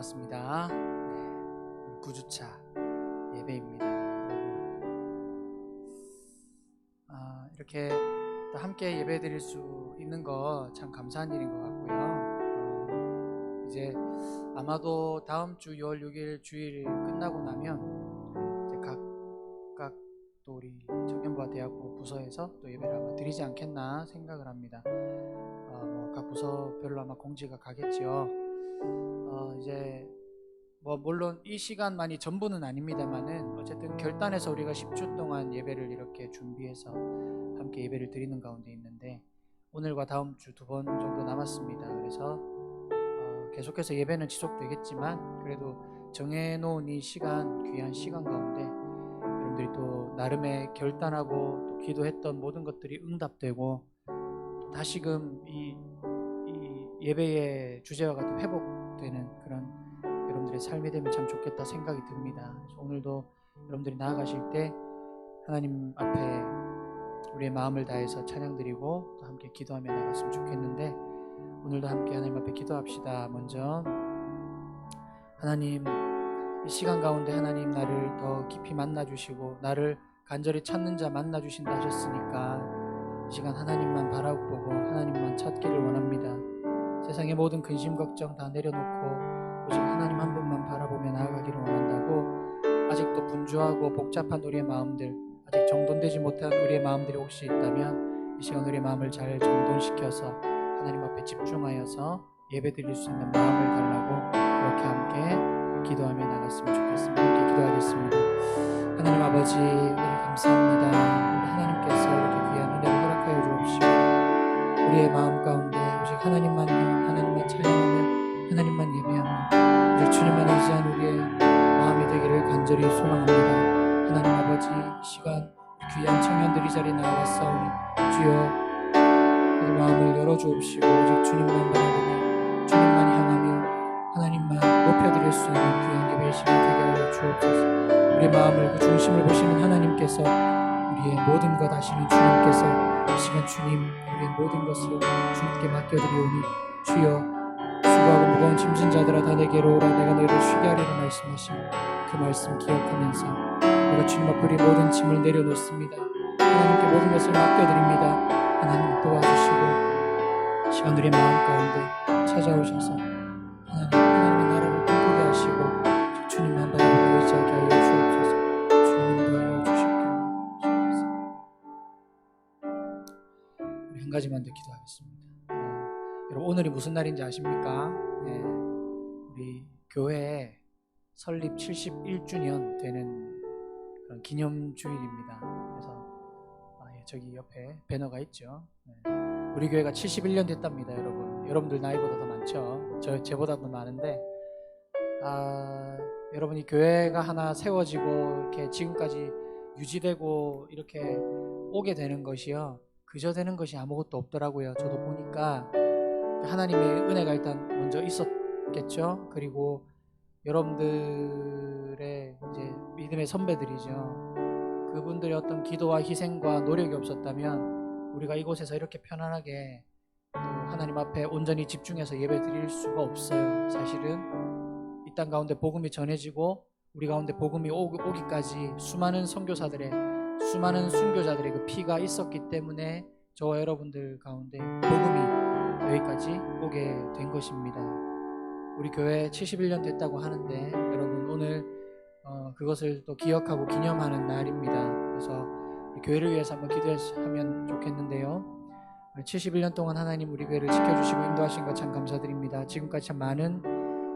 반갑습니다. 9주차 예배입니다. 이렇게 또 함께 예배 드릴 수 있는 거 참 감사한 일인 것 같고요. 이제 아마도 다음 주 6월 6일 주일 끝나고 나면 이제 각각 또 우리 청년부와 대학부 부서에서 또 예배를 아마 드리지 않겠나 생각을 합니다. 각 부서별로 아마 공지가 가겠지요. 이제 물론 이 시간만이 전부는 아닙니다만은 어쨌든 결단해서 우리가 10주 동안 예배를 이렇게 준비해서 함께 예배를 드리는 가운데 있는데 오늘과 다음 주 2번 정도 남았습니다. 그래서 계속해서 예배는 지속되겠지만 그래도 정해놓은 이 시간, 귀한 시간 가운데 여러분들이 또 나름의 결단하고 또 기도했던 모든 것들이 응답되고 또 다시금 이 예배의 주제와 같은 회복되는 그런 여러분들의 삶이 되면 참 좋겠다 생각이 듭니다. 그래서 오늘도 여러분들이 나아가실 때 하나님 앞에 우리의 마음을 다해서 찬양드리고 또 함께 기도하며 나갔으면 좋겠는데 오늘도 함께 하나님 앞에 기도합시다. 먼저 하나님, 이 시간 가운데 하나님 나를 더 깊이 만나주시고 나를 간절히 찾는 자 만나주신다 하셨으니까 이 시간 하나님만 바라보고 하나님만 찾기를 원합니다. 세상의 모든 근심 걱정 다 내려놓고 오직 하나님 한 분만 바라보며 나아가기를 원한다고 아직도 분주하고 복잡한 우리의 마음들, 아직 정돈되지 못한 우리의 마음들이 혹시 있다면 이 시간 우리의 마음을 잘 정돈시켜서 하나님 앞에 집중하여서 예배 드릴 수 있는 마음을 달라고 그렇게 함께 기도하며 나갔으면 좋겠습니다. 함께 기도하겠습니다. 하나님 아버지, 우리 감사합니다. 우리 하나님께서 이렇게 귀한 은혜를 허락하여 주옵시고 우리의 마음 가운데 오직 하나님만 찬양하며 하나님만 예배하며 오직 주님만 의지한 우리의 마음이 되기를 간절히 소망합니다. 하나님 아버지, 이 시간 귀한 청년들이 자리에 나와왔사오니 주여 그 마음을 열어주옵시고 오직 주님만 바라보며 주님만 향하며 하나님만 높여드릴 수 있는 귀한 예배의 시간 되게 하여 주옵소서. 우리의 마음을 그 중심을 보시는 하나님께서 우리의 모든 것 아시는 주님께서 이 시간 주님 우리의 모든 것을 주님께 맡겨드리오니 주여 수고하고 무거운 짐진 자들아 다 내게로 오라 내가 너희를 쉬게 하리라 말씀하신 그 말씀 기억하면서 우리가 주님 앞에 우리 모든 짐을 내려놓습니다. 하나님께 모든 것을 맡겨드립니다. 하나님 도와주시고 시간 우리의 마음 가운데 찾아오셔서 하나님의 나라를 꿈꾸게 하시고 주님만 바라보고 의지하게 하여 주옵소서. 주님 도와주시기를 주옵소서. 우리 한 가지만 더 기도하겠습니다. 여러분 오늘이 무슨 날인지 아십니까? 우리 교회 설립 71주년 되는 그런 기념주일입니다. 그래서 저기 옆에 배너가 있죠. 우리 교회가 71년 됐답니다. 여러분들 나이보다 더 많죠. 제보다도 많은데 여러분이 교회가 하나 세워지고 이렇게 지금까지 유지되고 이렇게 오게 되는 것이요 그저 되는 것이 아무것도 없더라고요. 저도 보니까 하나님의 은혜가 일단 먼저 있었겠죠. 그리고 여러분들의 이제 믿음의 선배들이죠. 그분들의 어떤 기도와 희생과 노력이 없었다면 우리가 이곳에서 이렇게 편안하게 또 하나님 앞에 온전히 집중해서 예배 드릴 수가 없어요. 사실은 이 땅 가운데 복음이 전해지고 우리 가운데 복음이 오기까지 수많은 선교사들의 수많은 순교자들의 그 피가 있었기 때문에 저와 여러분들 가운데 복음이 여기까지 오게 된 것입니다. 우리 교회 71년 됐다고 하는데 여러분 오늘 그것을 또 기억하고 기념하는 날입니다. 그래서 우리 교회를 위해서 한번 기도하면 좋겠는데요. 71년 동안 하나님 우리 교회를 지켜주시고 인도하신 것 참 감사드립니다. 지금까지 참 많은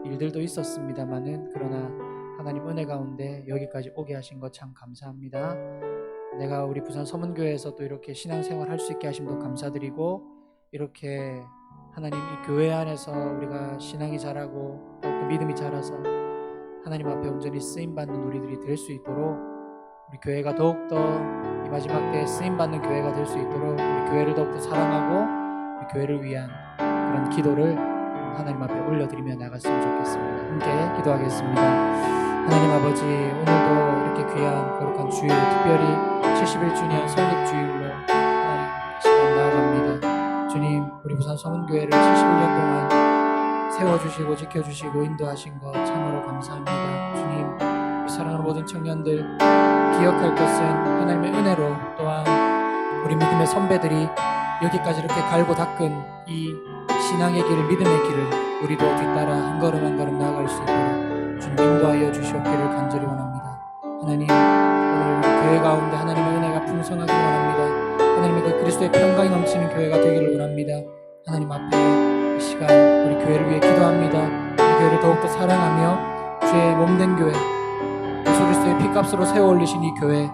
일들도 있었습니다만은 그러나 하나님 은혜 가운데 여기까지 오게 하신 것 참 감사합니다. 내가 우리 부산 서문교회에서 또 이렇게 신앙생활 할 수 있게 하심도 감사드리고 이렇게 하나님 이 교회 안에서 우리가 신앙이 자라고 더욱더 믿음이 자라서 하나님 앞에 온전히 쓰임받는 우리들이 될 수 있도록 우리 교회가 더욱더 이 마지막 때에 쓰임받는 교회가 될 수 있도록 우리 교회를 더욱더 사랑하고 우리 교회를 위한 그런 기도를 하나님 앞에 올려드리며 나갔으면 좋겠습니다. 함께 기도하겠습니다. 하나님 아버지, 오늘도 이렇게 귀한 거룩한 주일, 특별히 71주년 설립주일로 하나님 시간 나아갑니다. 주님, 우리 부산 서문교회를 71년 동안 세워주시고 지켜주시고 인도하신 것 참으로 감사합니다. 주님, 이 사랑하는 모든 청년들 기억할 것은 하나님의 은혜로, 또한 우리 믿음의 선배들이 여기까지 이렇게 갈고 닦은 이 신앙의 길을, 믿음의 길을 우리도 뒤따라 한 걸음 한 걸음 나아갈 수 있도록 주님 인도하여 주시옵기를 간절히 원합니다. 하나님, 오늘 우리 교회 가운데 하나님의 은혜가 풍성하길 원합니다. 하나님의 그 그리스도의 평강이 넘치는 교회가 되기를 원합니다. 하나님 앞에 이 시간 우리 교회를 위해 기도합니다. 우리 교회를 더욱더 사랑하며 주의 몸된 교회, 예수 그리스도의 피값으로 세워 올리신 이 교회,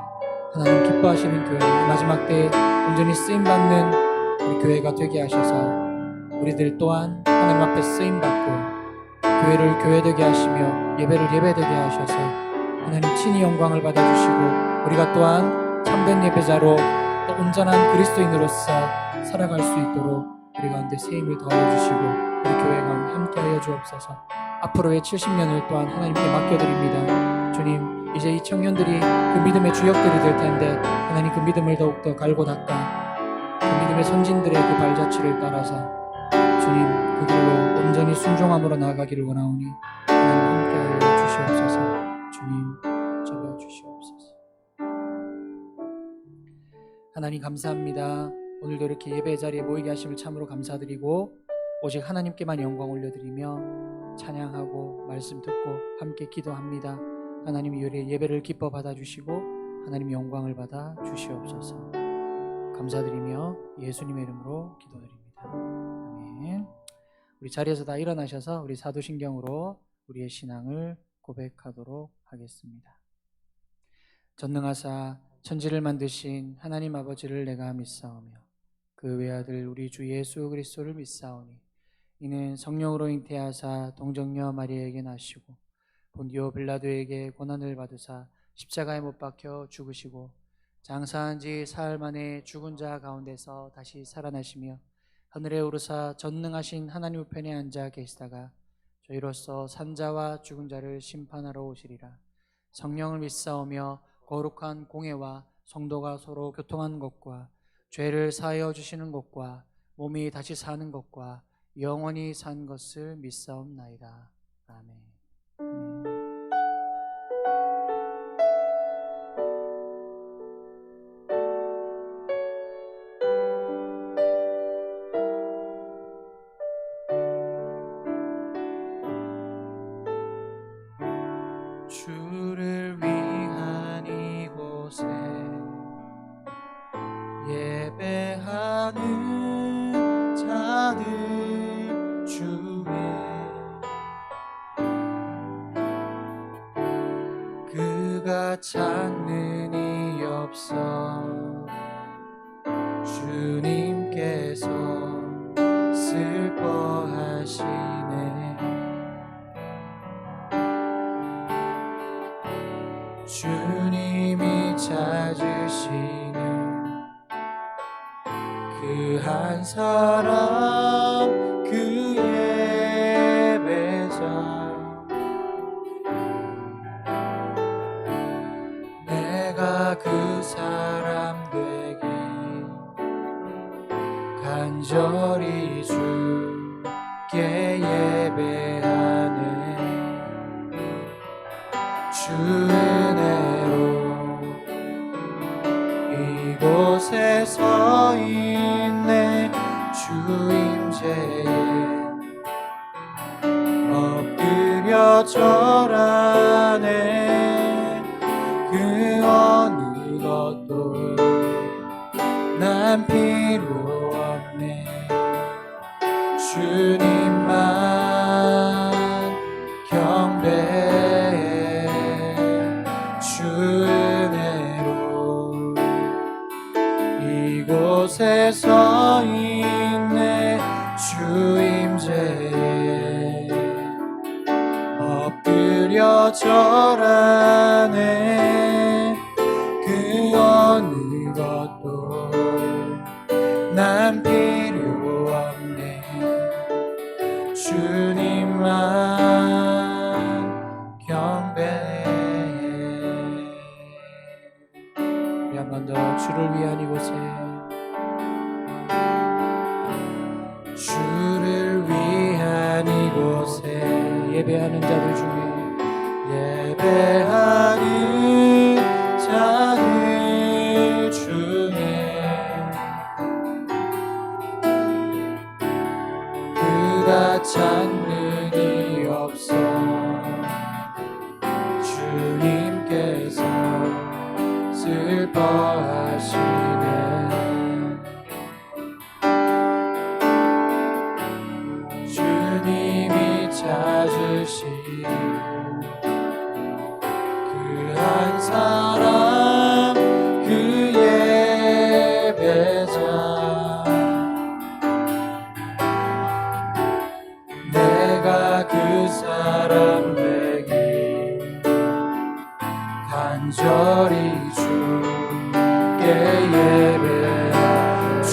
하나님 기뻐하시는 교회, 마지막 때에 온전히 쓰임받는 우리 교회가 되게 하셔서 우리들 또한 하나님 앞에 쓰임받고 교회를 교회되게 하시며 예배를 예배되게 하셔서 하나님 친히 영광을 받아주시고 우리가 또한 참된 예배자로 또 온전한 그리스도인으로서 살아갈 수 있도록 우리 가운데 세임을 더하여 주시고 우리 교회 가운데 함께하여 주옵소서. 앞으로의 70년을 또한 하나님께 맡겨드립니다. 주님, 이제 이 청년들이 그 믿음의 주역들이 될 텐데 하나님 그 믿음을 더욱더 갈고 닦아 그 믿음의 선진들의 그 발자취를 따라서 주님 그 길로 온전히 순종함으로 나아가기를 원하오니 하나님 함께하여 주시옵소서. 주님 잡아 주시옵소서. 하나님 감사합니다. 오늘도 이렇게 예배 자리에 모이게 하심을 참으로 감사드리고 오직 하나님께만 영광 올려드리며 찬양하고 말씀 듣고 함께 기도합니다. 하나님이 예배를 기뻐 받아주시고 하나님 영광을 받아 주시옵소서. 감사드리며 예수님의 이름으로 기도드립니다. 아멘. 우리 자리에서 다 일어나셔서 우리 사도신경으로 우리의 신앙을 고백하도록 하겠습니다. 전능하사 천지를 만드신 하나님 아버지를 내가 믿사오며 그 외아들 우리 주 예수 그리스도를 믿사오니 이는 성령으로 잉태하사 동정녀 마리아에게 나시고 본디오 빌라도에게 고난을 받으사 십자가에 못 박혀 죽으시고 장사한 지 사흘 만에 죽은 자 가운데서 다시 살아나시며 하늘에 오르사 전능하신 하나님 우편에 앉아 계시다가 저희로서 산자와 죽은 자를 심판하러 오시리라. 성령을 믿사오며 거룩한 공회와 성도가 서로 교통하는 것과 죄를 사하여 주시는 것과 몸이 다시 사는 것과 영원히 산 것을 믿사옵나이다. 아멘. 주를 위한 이곳에 예배하는 자들 주의 그가 찾는 이 없어 주님께서 슬퍼하시네. 주님이 찾으시는 그 한 사람 그 예배자 내가 그 사람 되기 간절히 주께 예배하네. 주 은혜로 이곳에 서 있네. 주 임재에 엎드려 절하네. 그 어느 것도 난 필요 없네. 주님만 경배해. 주 은혜로 이곳에 서 있네. 주 임재에 엎드려 절하네. 그 어느 것도 난 필요 없네. 주님만 경배해. 우리 한 번 더 주를 위한 이곳에 주를 위한 이곳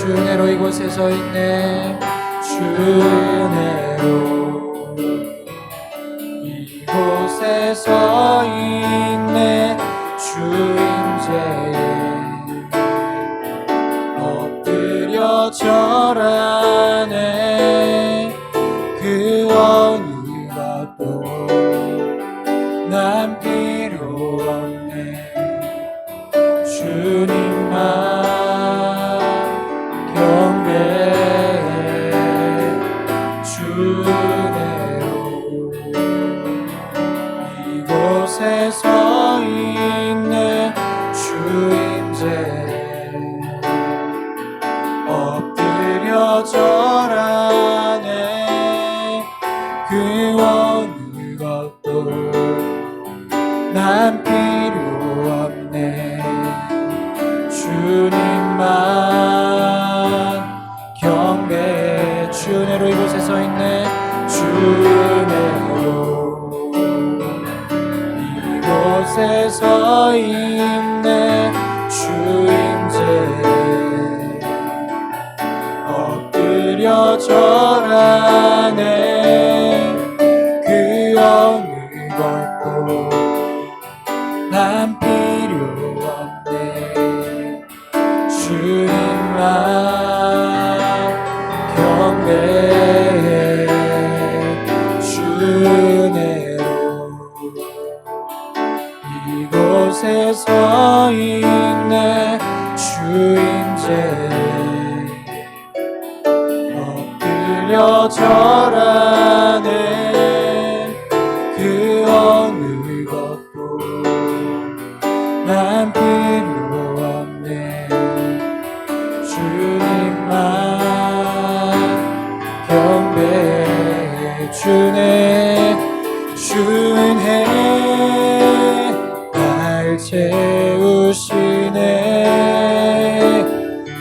주 은혜로 이곳에 서 있네. 주 은혜로 이곳에 서 있네. 주 임재에 엎드려 절하네. 그 어느 것도 난 필요 없네. 주님만 경배해. 주 은혜로 이곳에 서 있네. 주 임재에 엎드려 절하네. 그 어느 것도 난 필요 없네. 주님만 경배해. 주 은혜로 이곳에 서 있네. 주 은혜로 이곳에 서 있네. 주 임재에 엎드려 절하네. 그 어느 것도 난 필요 없네. 주님만 경배해. 주 은혜로 이곳에 서 있네. 주 임재에 엎드려 절하네. 그 어느 것도 난 필요 없네. 주님만 경배해. 주 은혜 날 채우시네.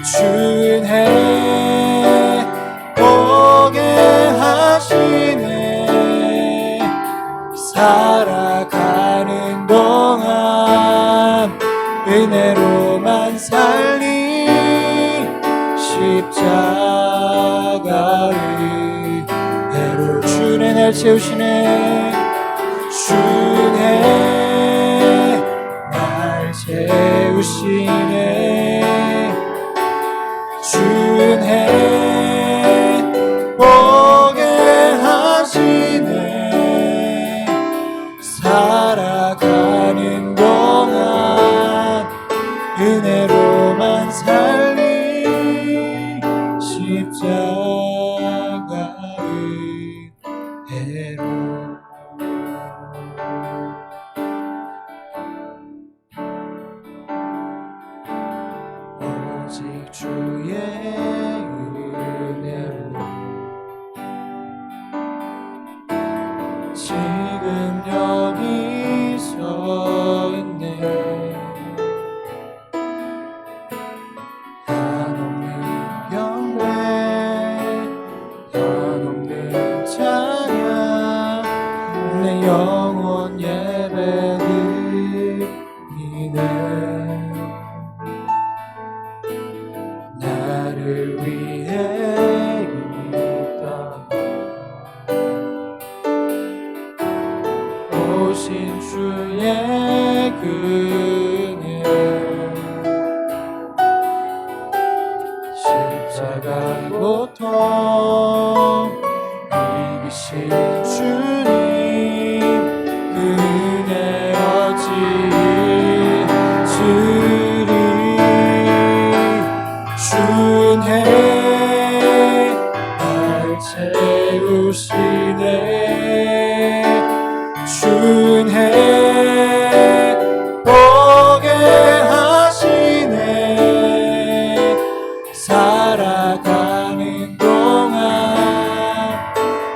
주 은혜 보게 하시네. 살아가는 동안 은혜로만 살리. 십자가의 배로 주 은혜 날 채우시네. 주 은혜 날 채우시네. 주 은혜 보게 하시네. 살아가는 동안 은혜로만 살리. 십자가의 배로 오직 주의 은혜로 지금 여기 서 있네. 한없는 경배 한없는 찬양 내 영혼 예배드리네. 나를 위해 이 땅 오신 주의 은혜. 십자가 고통 이기신 주님 그 은혜 어찌 잊으리. 주 은혜 날 채우시네. 주 은혜 보게 하시네. 살아가는 동안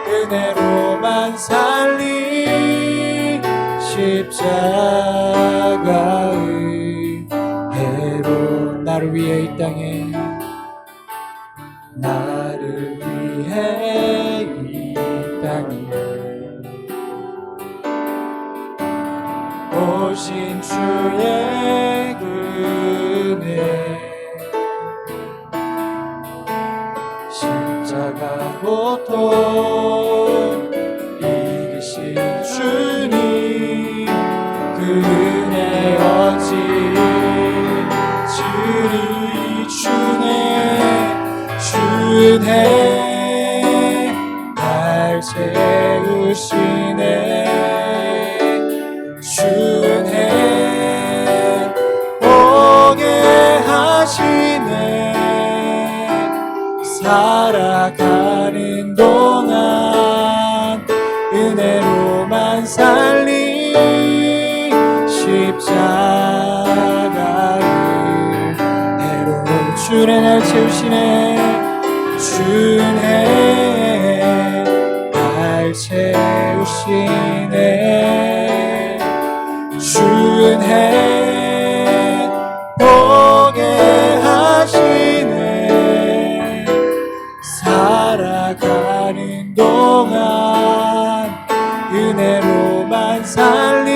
은혜로만 살리. 십자가의 배로 나를 위해 이 땅에 나를 위해 이 땅에 오신 주의 은혜. 고통과 고통 이기신 주님 그 은혜 어찌 주리 주네 날 채우시네 주네 오게 하시네 살아가는 동안 은혜로만 살리 십자가의 해로 주네 날 채우시네 주네 날 채우시네 주네 보게 하시네 살아가는 동안 은혜로만 살리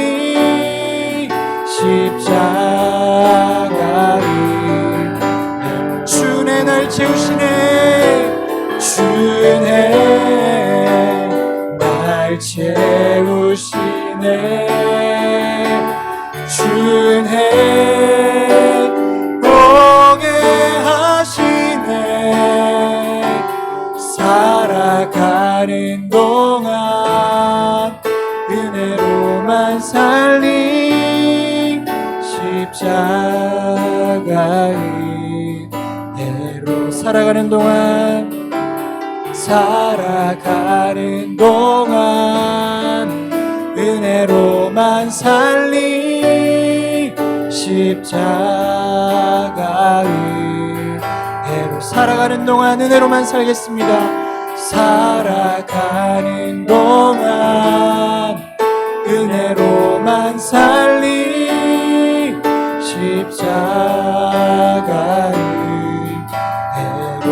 십자가의 주네 날 채우시네 주네 날 채우시네 주네 보게 하시네 살아가는 동안 은혜로만 살리 십자가의 해로 살아가는 동안 은혜로만 살리 십자가의 해로 살아가는 동안 은혜로만 살겠습니다 살아가는 동안 은혜로만 살리 십자가의 해로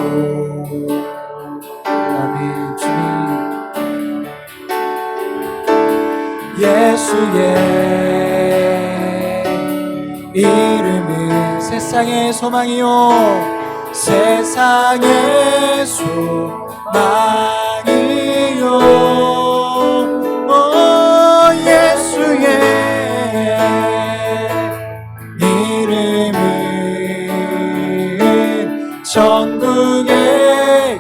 아멘 주님 예수의 이름은 세상의 소망이요 세상의 소망이요 오 예수의 이름은 전국의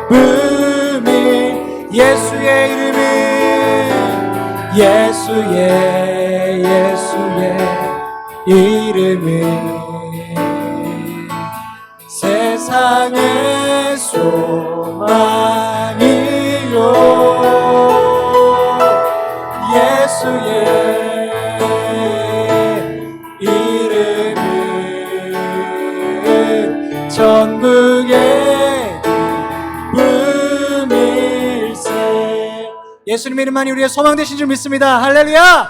기쁨이 예수의 이름은 예수의 이름은 세상의 소망이요 예수의 이름은 전국의 기쁨일세 예수님의 이름만이 우리의 소망 되신 줄 믿습니다 할렐루야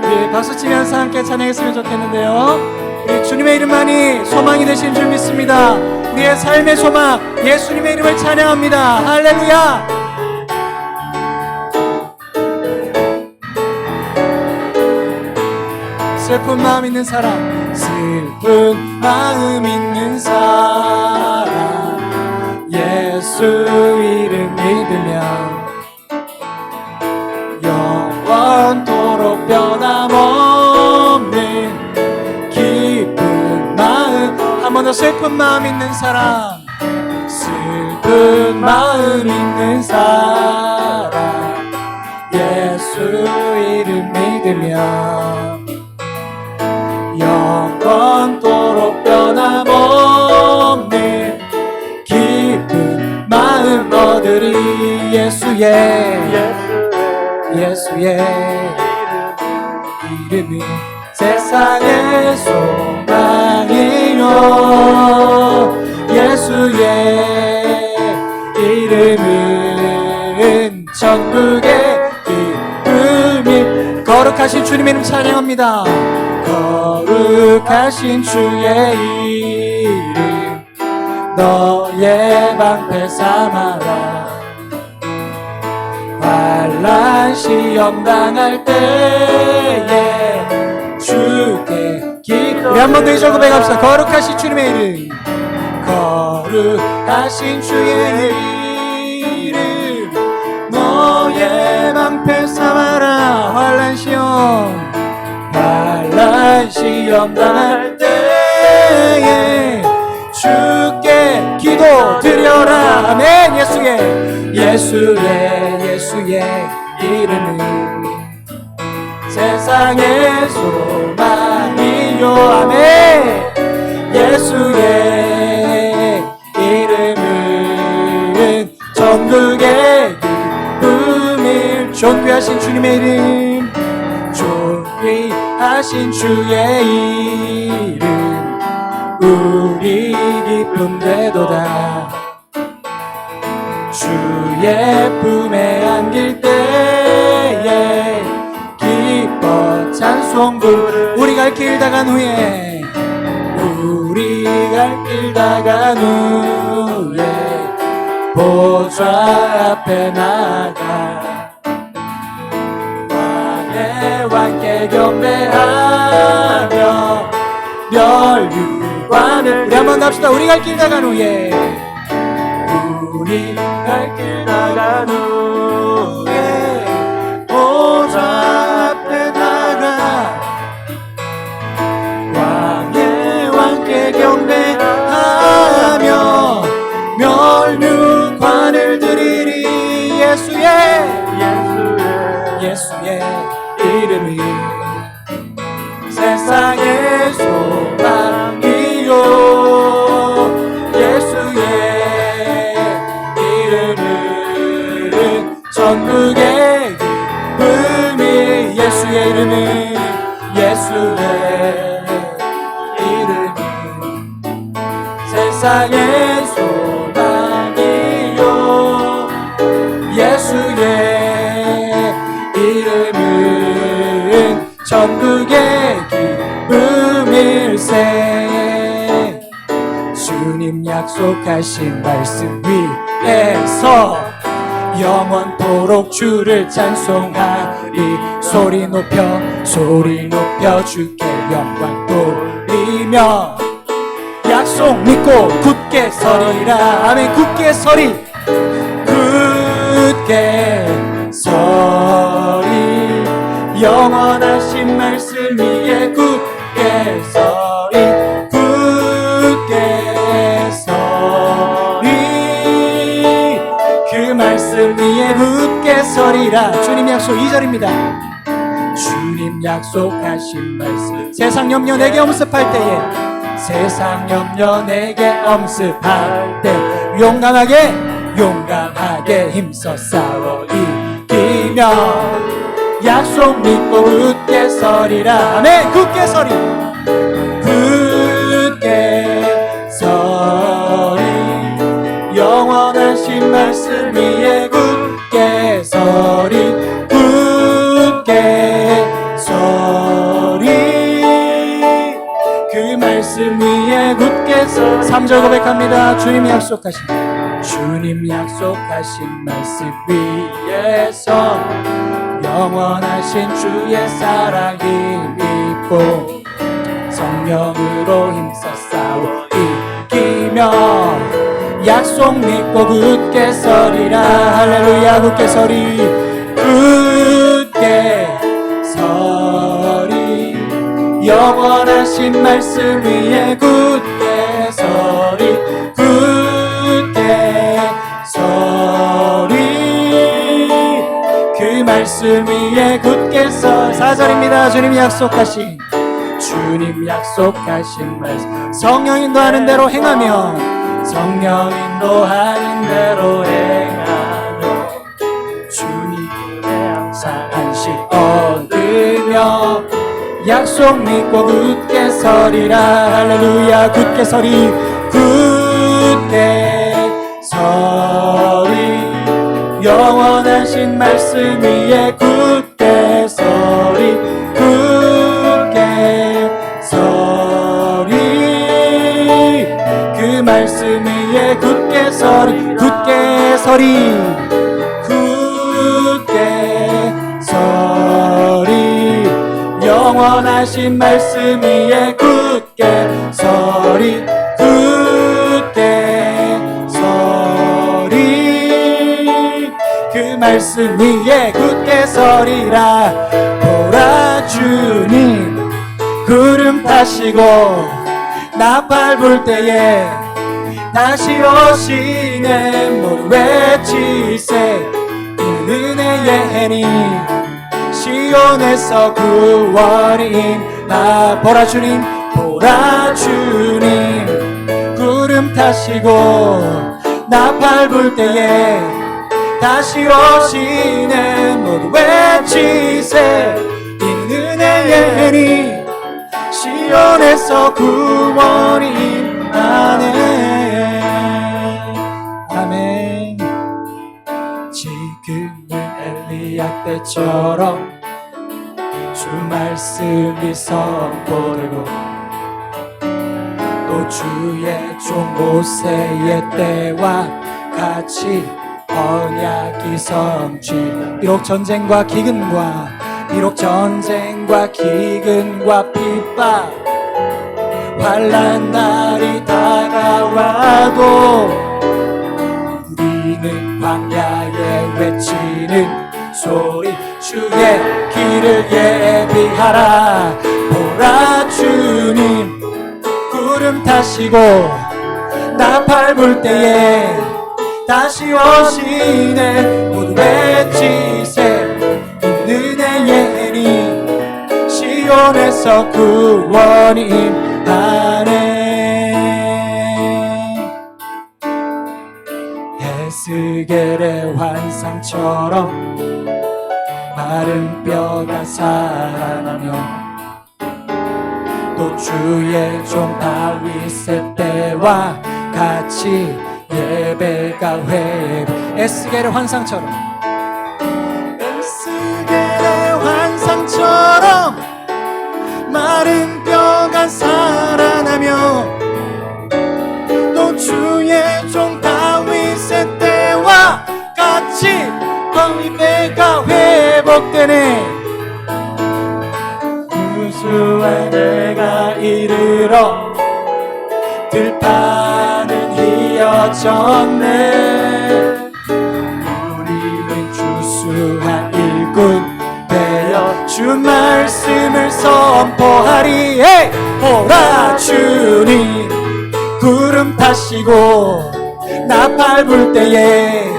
우리 박수치면서 함께 찬양했으면 좋겠는데요 우리 주님의 이름만이 소망이 되신 줄 믿습니다. 우리의 삶의 소망 예수님의 이름을 찬양합니다. 할렐루야. 슬픈 마음 있는 사람 슬픈 마음 있는 사람 예수 이름 믿으면 영원토록 변함없는 한 번 더 슬픈 마음 있는 사람 슬픈 마음 있는 사람 예수 이름 믿으면 영원토록 변함없는 기쁜 마음 얻으리 예수의 이름이 세상의 소망이요 예수의 이름은 천국의 기쁨이 거룩하신 주님의 이름 찬양합니다. 거룩하신 주의 이름 너의 방패 삼아라 환난 시험 당할 때에 주께 기도 우리 한 번 더 이 고백합시다. 거룩하신 주님의 이름 거룩하신 주의 이름 너의 방패 삼아라. 환난 시험 당할 때에 주께 기도드려라. 아멘. 예수의 이름은 세상의 소망이요. 아멘. 예수의 이름은 전국의 기쁨일. 존귀하신 주님의 이름, 존귀하신 주의 이름 우리 기쁨 되도다. 주의 품에 안길 때에 기뻐 찬송 부르. 우리 갈 길 다간 후에 보좌 앞에 나가 왕께 경배하며 멸류관을. 우리 한번 갑시다. 우리 갈 길 다간 후에 보좌 앞에 나가 왕께 경배하며 멸류관을 드리리. 예수의 이름이 세상의 소망이요. 예수의 이름은 전국의 기쁨이. 예수의 이름은 세상의 소망이요. 예수의 이름은 전국의 기쁨일세. 주님 약속하신 말씀 위에서 영원토록 주를 찬송하리. 소리 높여 주께 영광 돌리며 약속 믿고 굳게 서리라. 아멘. 굳게 서리. 영원하신 말씀 위에 굳게 서리. 그 말씀 위에 굳게 서리라. 주님 약속 2절입니다. 주님 약속하신 말씀. 세상 염려 내게 엄습할 때에 용감하게 힘써 싸워 이기며 약속 믿고 굳게 서리라. 아멘. 굳게 서리. 영원하신 말씀 위에 굳게 서리. 그 말씀 위에 굳게 서. 3절 고백합니다. 주님 약속하신 말씀 위에서 영원하신 주의 사랑 힘입고 성령으로 힘써 싸워 이기며 약속 믿고 굳게 서리라. 할렐루야. 굳게 서리. 영원하신 말씀 위에 굳게 서리. 그 말씀 위에 굳게 서. 4절입니다. 주님 약속하신 말씀. 성령 인도하는 대로 행하며 주님의 항상 안식 얻으며 약속 믿고 굳게 서리라. 할렐루야. 굳게 서리. 영원하신 말씀 위에 굳게 서리. 그 말씀 위에 굳게 서리. 영원하신 말씀 위에 굳게 서리. 말씀 위에 굳게 서리라. 보라 주님 구름 타시고 나팔 불 때에 다시 오시네. 모두 외치세 이는 은혜의 해니 시온에서 구원이 임하. 보라 주님 보라 주님 구름 타시고 나팔 불 때에 다시 오시네. 모두 외치세 이는 은혜의 해니 시온에서 구원이 임하네. 아멘. 지금은 엘리야 때처럼 주 말씀이 선포되고 또 주의 종 모세의 때와 같이 언약이 성취. 비록 전쟁과 기근과 핍박 환난 날이 다가와도 우리는 광야에 외치는 소리 주의 길을 예비하라. 보라 주님 구름 타시고 나팔 불 때에 다시 오시네. 모두 외치세 은혜의 해니 시온에서 구원이 임하네. 에스겔의 환상처럼 마른 뼈가 살아나며 또 주의 종 다윗의 때와 같이 예배가 회복. 에스겔의 환상처럼 마른 뼈가 살아나며 또 주의 종 다윗의 때와 같이 예배가 회복되네. 구수한 내가 이르러 들판은 휘어졌네. 우리는 주수한 일꾼 되어 주 말씀을 선포하리. 에이! 보라 주님 구름 타시고 나팔 불 때에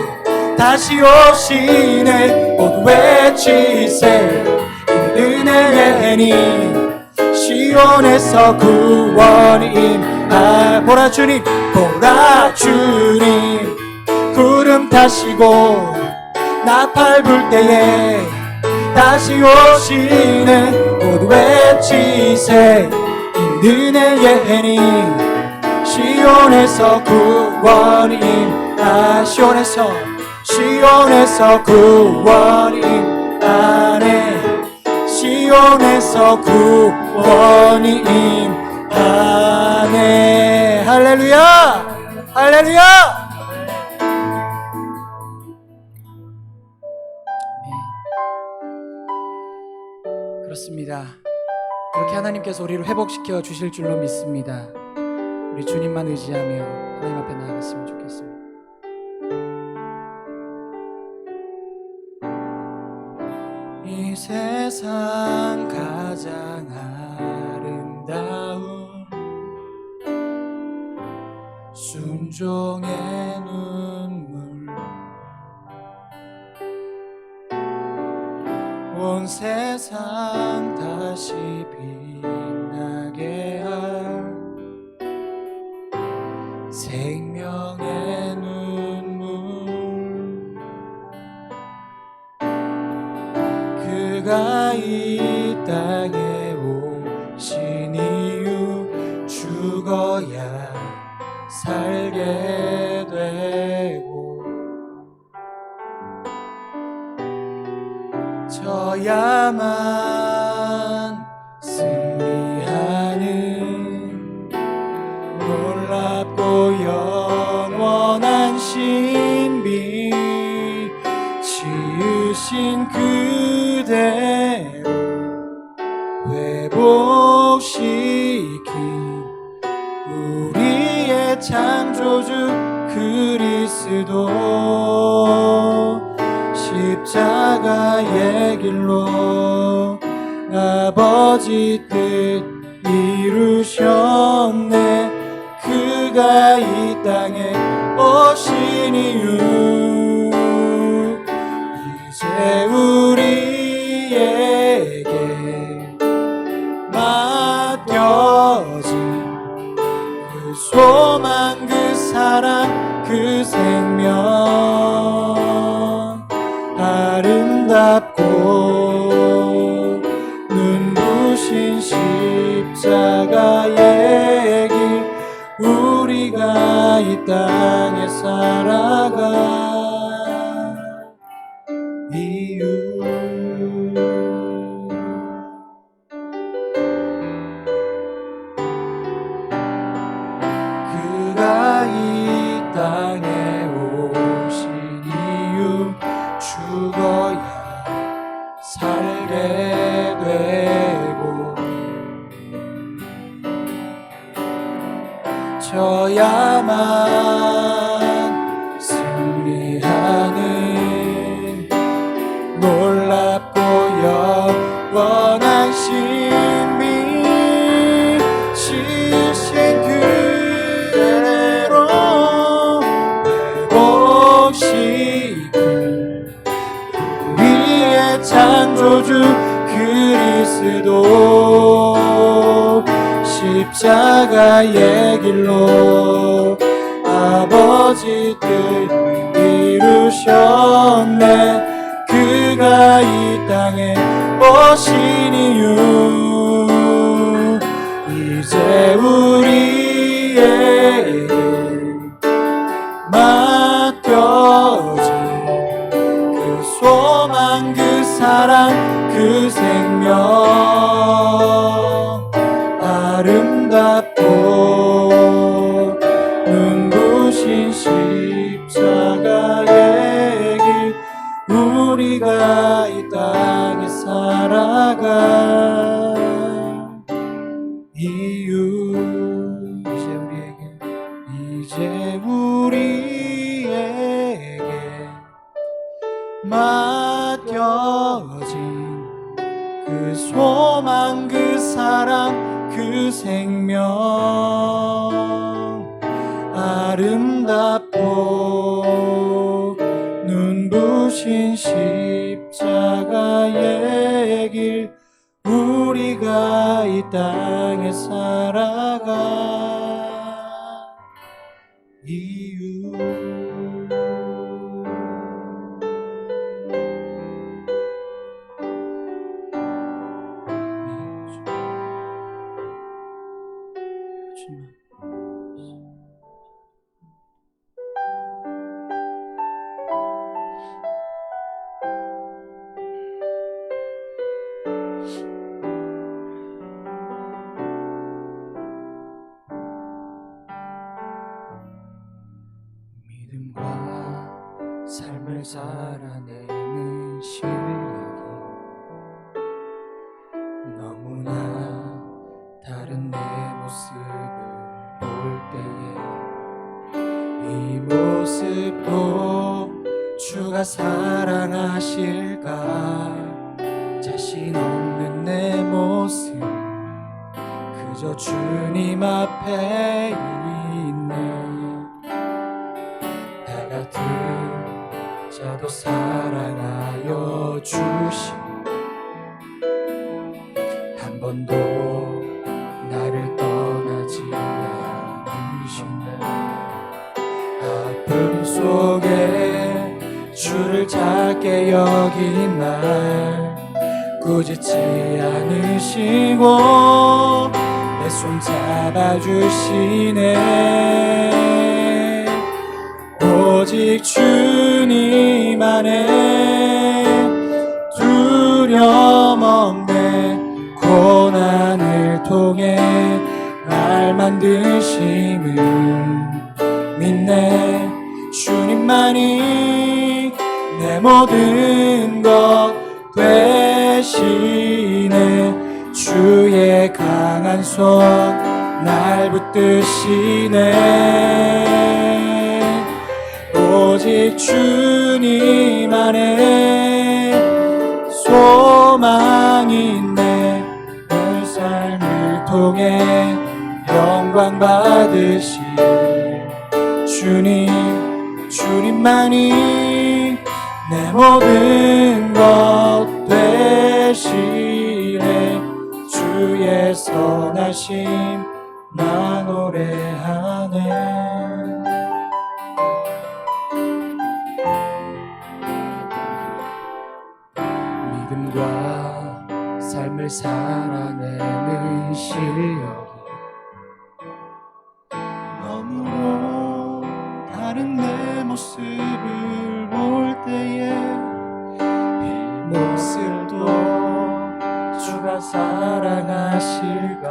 다시 오시네. 모두 외치세 은혜의 해니 시온에서 구원이 임하. 보라 주님 구름 타시고 나팔 불 때에 다시 오시네. 모두 외치세 은혜의 해니 시온에서 구원이 임하. 시온에서 구원이 임하네. 시온에서 구원이 임하네. 할렐루야 할렐루야. 그렇습니다. 그렇게 하나님께서 우리를 회복시켜 주실 줄로 믿습니다. 우리 주님만 의지하며 하나님 앞에 나아갔으면 좋겠습니다. 이 세상 가장 아름다운 순종의 눈물 온 세상 다시 빛나게 할 생명의 눈물 그가 이 땅에 오신 이유 죽어야 살게 되고 져야만 승리하는 놀랍고 영원한 신비 지으신 그대로 회복시킨 우리의 창조주 그리스도 십자가의 길로 아버지 뜻 이루셨네. 그가 이 땅에 오신 이유 이제 우리에게 맡겨진 그 소망, 그 사랑, 그 생명 아름답고 눈부신 십자가의 길 우리가 이 땅에 살아가 이유 그가 이 땅에 오신 이유 죽어야 살게 되고 져야만 승리하는 놀랍고 영원한 신비 지으신 그대로 회복시킨 우리의 창조주 그리스도 십자가의 길로 아버지 뜻 이루셨네. 그가 이 땅에 오신 이유 이제 우리에게 맡겨진 그 소망, 그 사랑, 그 생명 아름답고 눈부신 십자가의 길 우리가 이 땅에 살아가 이유 이제 우리에게 맡겨진 그 소망, 그 사랑, 그 생명 아름답고 눈부신 십자가의 길 우리가 이 땅에 살아가 이유 믿음과 삶을 살아내는 실력이 너무나 다른 내 모습을 볼 때에 이 모습도 주가 사랑하실까 자신 없는 내 모습 그저 주님 앞에 있네. 나 같은 자도 사랑하여 주시 한 번도 나를 떠나지 않으시네. 아픔 속에 주를 작게 여긴 날 꾸짖지 않으시고 내 손 잡아주시네. 오직 주님 안에 두려움 없네. 고난을 통해 날 만드심을 믿네. 주님만이 내 모든 것 되시네. 주의 강한 손 날 붙드시네. 오직 주님 안에 소망이 있네. 내 삶을 통해 영광 받으시 주님만이 내 모든 것 되시네. 주의 선하심 나 노래하네. 믿음과 삶을 살아내는 실력이 너무나 다른 내 모습을 볼 때에 이 모습도 주가 사랑하실까.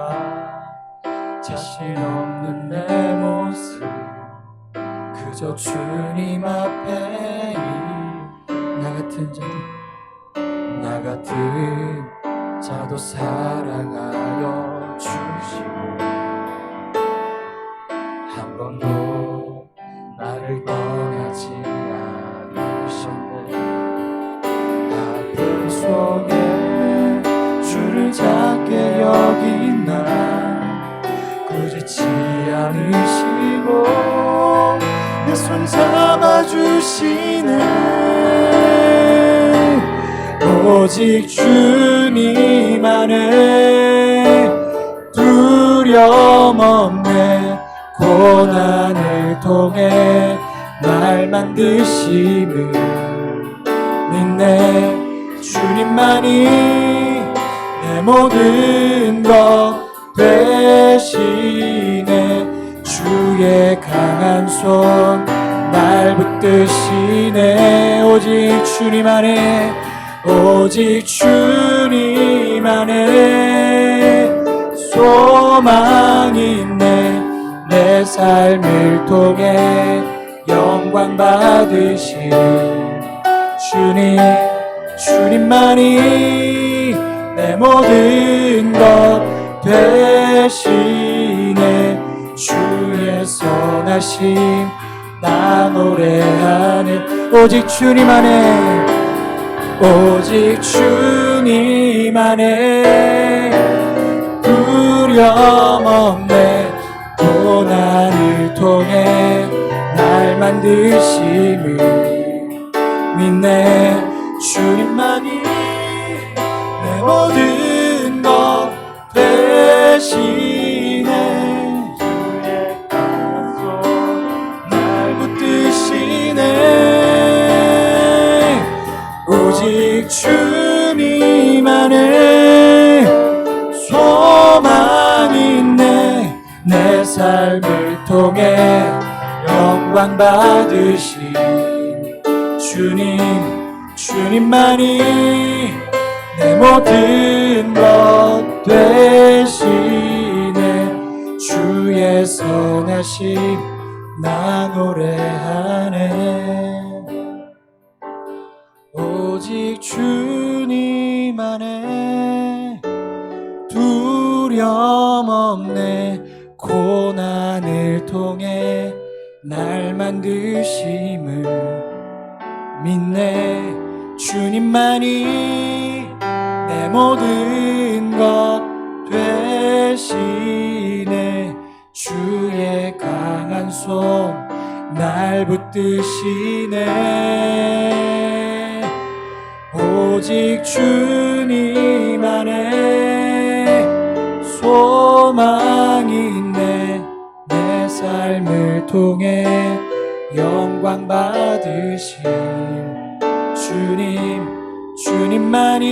자신 없는 내 모습 그저 주님 앞에 나 같은 자도 사랑하여 주시고 한 번도 나를 떠나지 않으셨네. 아픔 속에 주를 작게 여긴 나 꾸짖지 않으시고 내 손 잡아주시네. 오직 주님 안에 두려움 없네. 고난을 통해 날 만드심을 믿네. 주님만이 내 모든 것 되시네. 주의 강한 손 날 붙드시네. 오직 주님 안에 소망이 있네. 내 삶을 통해 영광 받으신 주님만이 내 모든 것 되시네. 주의 선하심 나 노래하네. 오직 주님 안에 두려움 없네. 고난을 통해 날 만드심을 믿네. 주님만이 내 모든 것 되시네. 주의 강한 손 날 붙드시네. 오직 주님 안에 소망이 있네. 내 삶을 통해 영광 받으신 주님만이 내 모든 것 되시네. 주의 선하심 나 노래하네. 오직 주님 안에 두려움 없네. 고난을 통해 날 만드심을 믿네. 주님만이 내 모든 것 되시네. 주의 강한 손 날 붙드시네. 오직 주님 안에 소망이 있네. 내 삶을 통해 영광 받으신 주님만이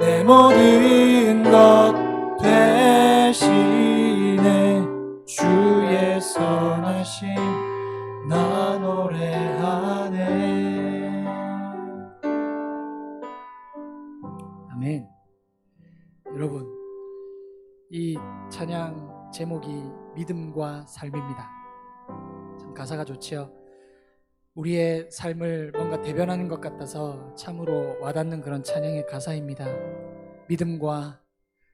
내 모든 것 되시네. 주의 선하심 나 노래하네. 아멘. 여러분, 이 찬양 제목이 믿음과 삶입니다. 참 가사가 좋지요. 우리의 삶을 뭔가 대변하는 것 같아서 참으로 와닿는 그런 찬양의 가사입니다. 믿음과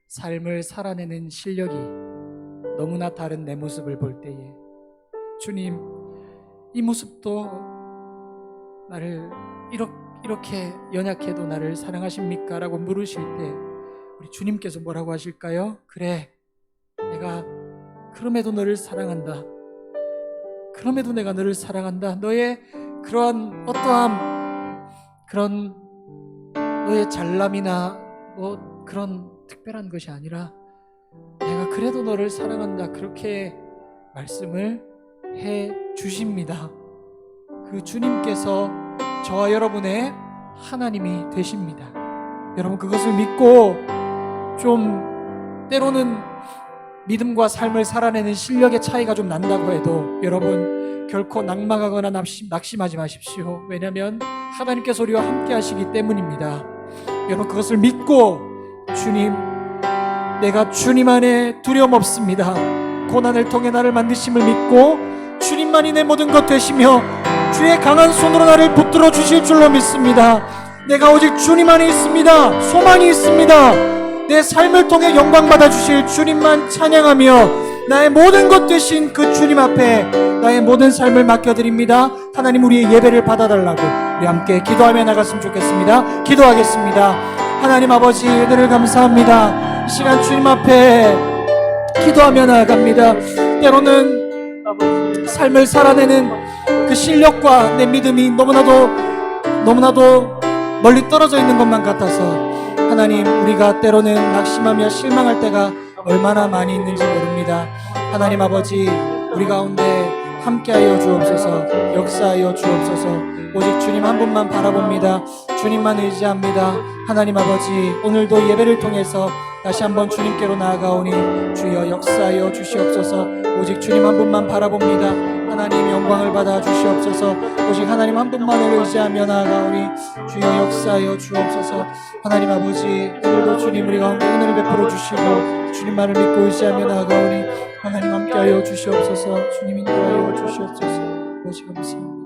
삶을 살아내는 실력이 너무나 다른 내 모습을 볼 때에 주님, 이 모습도 나를 이렇게 연약해도 나를 사랑하십니까? 라고 물으실 때 우리 주님께서 뭐라고 하실까요? 그래, 내가 그럼에도 너를 사랑한다. 그럼에도 내가 너를 사랑한다. 너의 그러한 어떠함, 그런 너의 잘남이나 뭐 그런 특별한 것이 아니라 내가 그래도 너를 사랑한다. 그렇게 말씀을 해 주십니다. 그 주님께서 저와 여러분의 하나님이 되십니다. 여러분 그것을 믿고 좀 때로는 믿음과 삶을 살아내는 실력의 차이가 좀 난다고 해도 여러분 결코 낙망하거나 낙심하지 마십시오. 왜냐하면 하나님께서 우리와 함께 하시기 때문입니다. 여러분 그것을 믿고 주님, 내가 주님 안에 두려움 없습니다. 고난을 통해 나를 만드심을 믿고 주님만이 내 모든 것 되시며 주의 강한 손으로 나를 붙들어 주실 줄로 믿습니다. 내가 오직 주님 안에 있습니다. 소망이 있습니다. 내 삶을 통해 영광 받아 주실 주님만 찬양하며 나의 모든 것 되신 그 주님 앞에 나의 모든 삶을 맡겨드립니다. 하나님 우리의 예배를 받아달라고 우리 함께 기도하며 나갔으면 좋겠습니다. 기도하겠습니다. 하나님 아버지 은혜를 감사합니다. 이 시간 주님 앞에 기도하며 나아갑니다. 때로는 삶을 살아내는 그 실력과 내 믿음이 너무나도 멀리 떨어져 있는 것만 같아서 하나님 우리가 때로는 낙심하며 실망할 때가 얼마나 많이 있는지 모릅니다. 하나님 아버지 우리 가운데 함께하여 주옵소서. 역사하여 주옵소서. 오직 주님 한 분만 바라봅니다. 주님만 의지합니다. 하나님 아버지 오늘도 예배를 통해서 다시 한번 주님께로 나아가오니 주여 역사하여 주시옵소서. 오직 주님 한 분만 바라봅니다. 하나님 영광을 받아 주시옵소서. 오직 하나님 한 분만을 의지하며 나아가오니 주여 역사하여 주옵소서. 하나님 아버지 오늘도 주님 우리 가운데 은혜를 베풀어 주시고 주님만을 믿고 의지하며 나아가오니 하나님 함께하여 주시옵소서. 주님 인도하여 주시옵소서. 오직 감사합니다.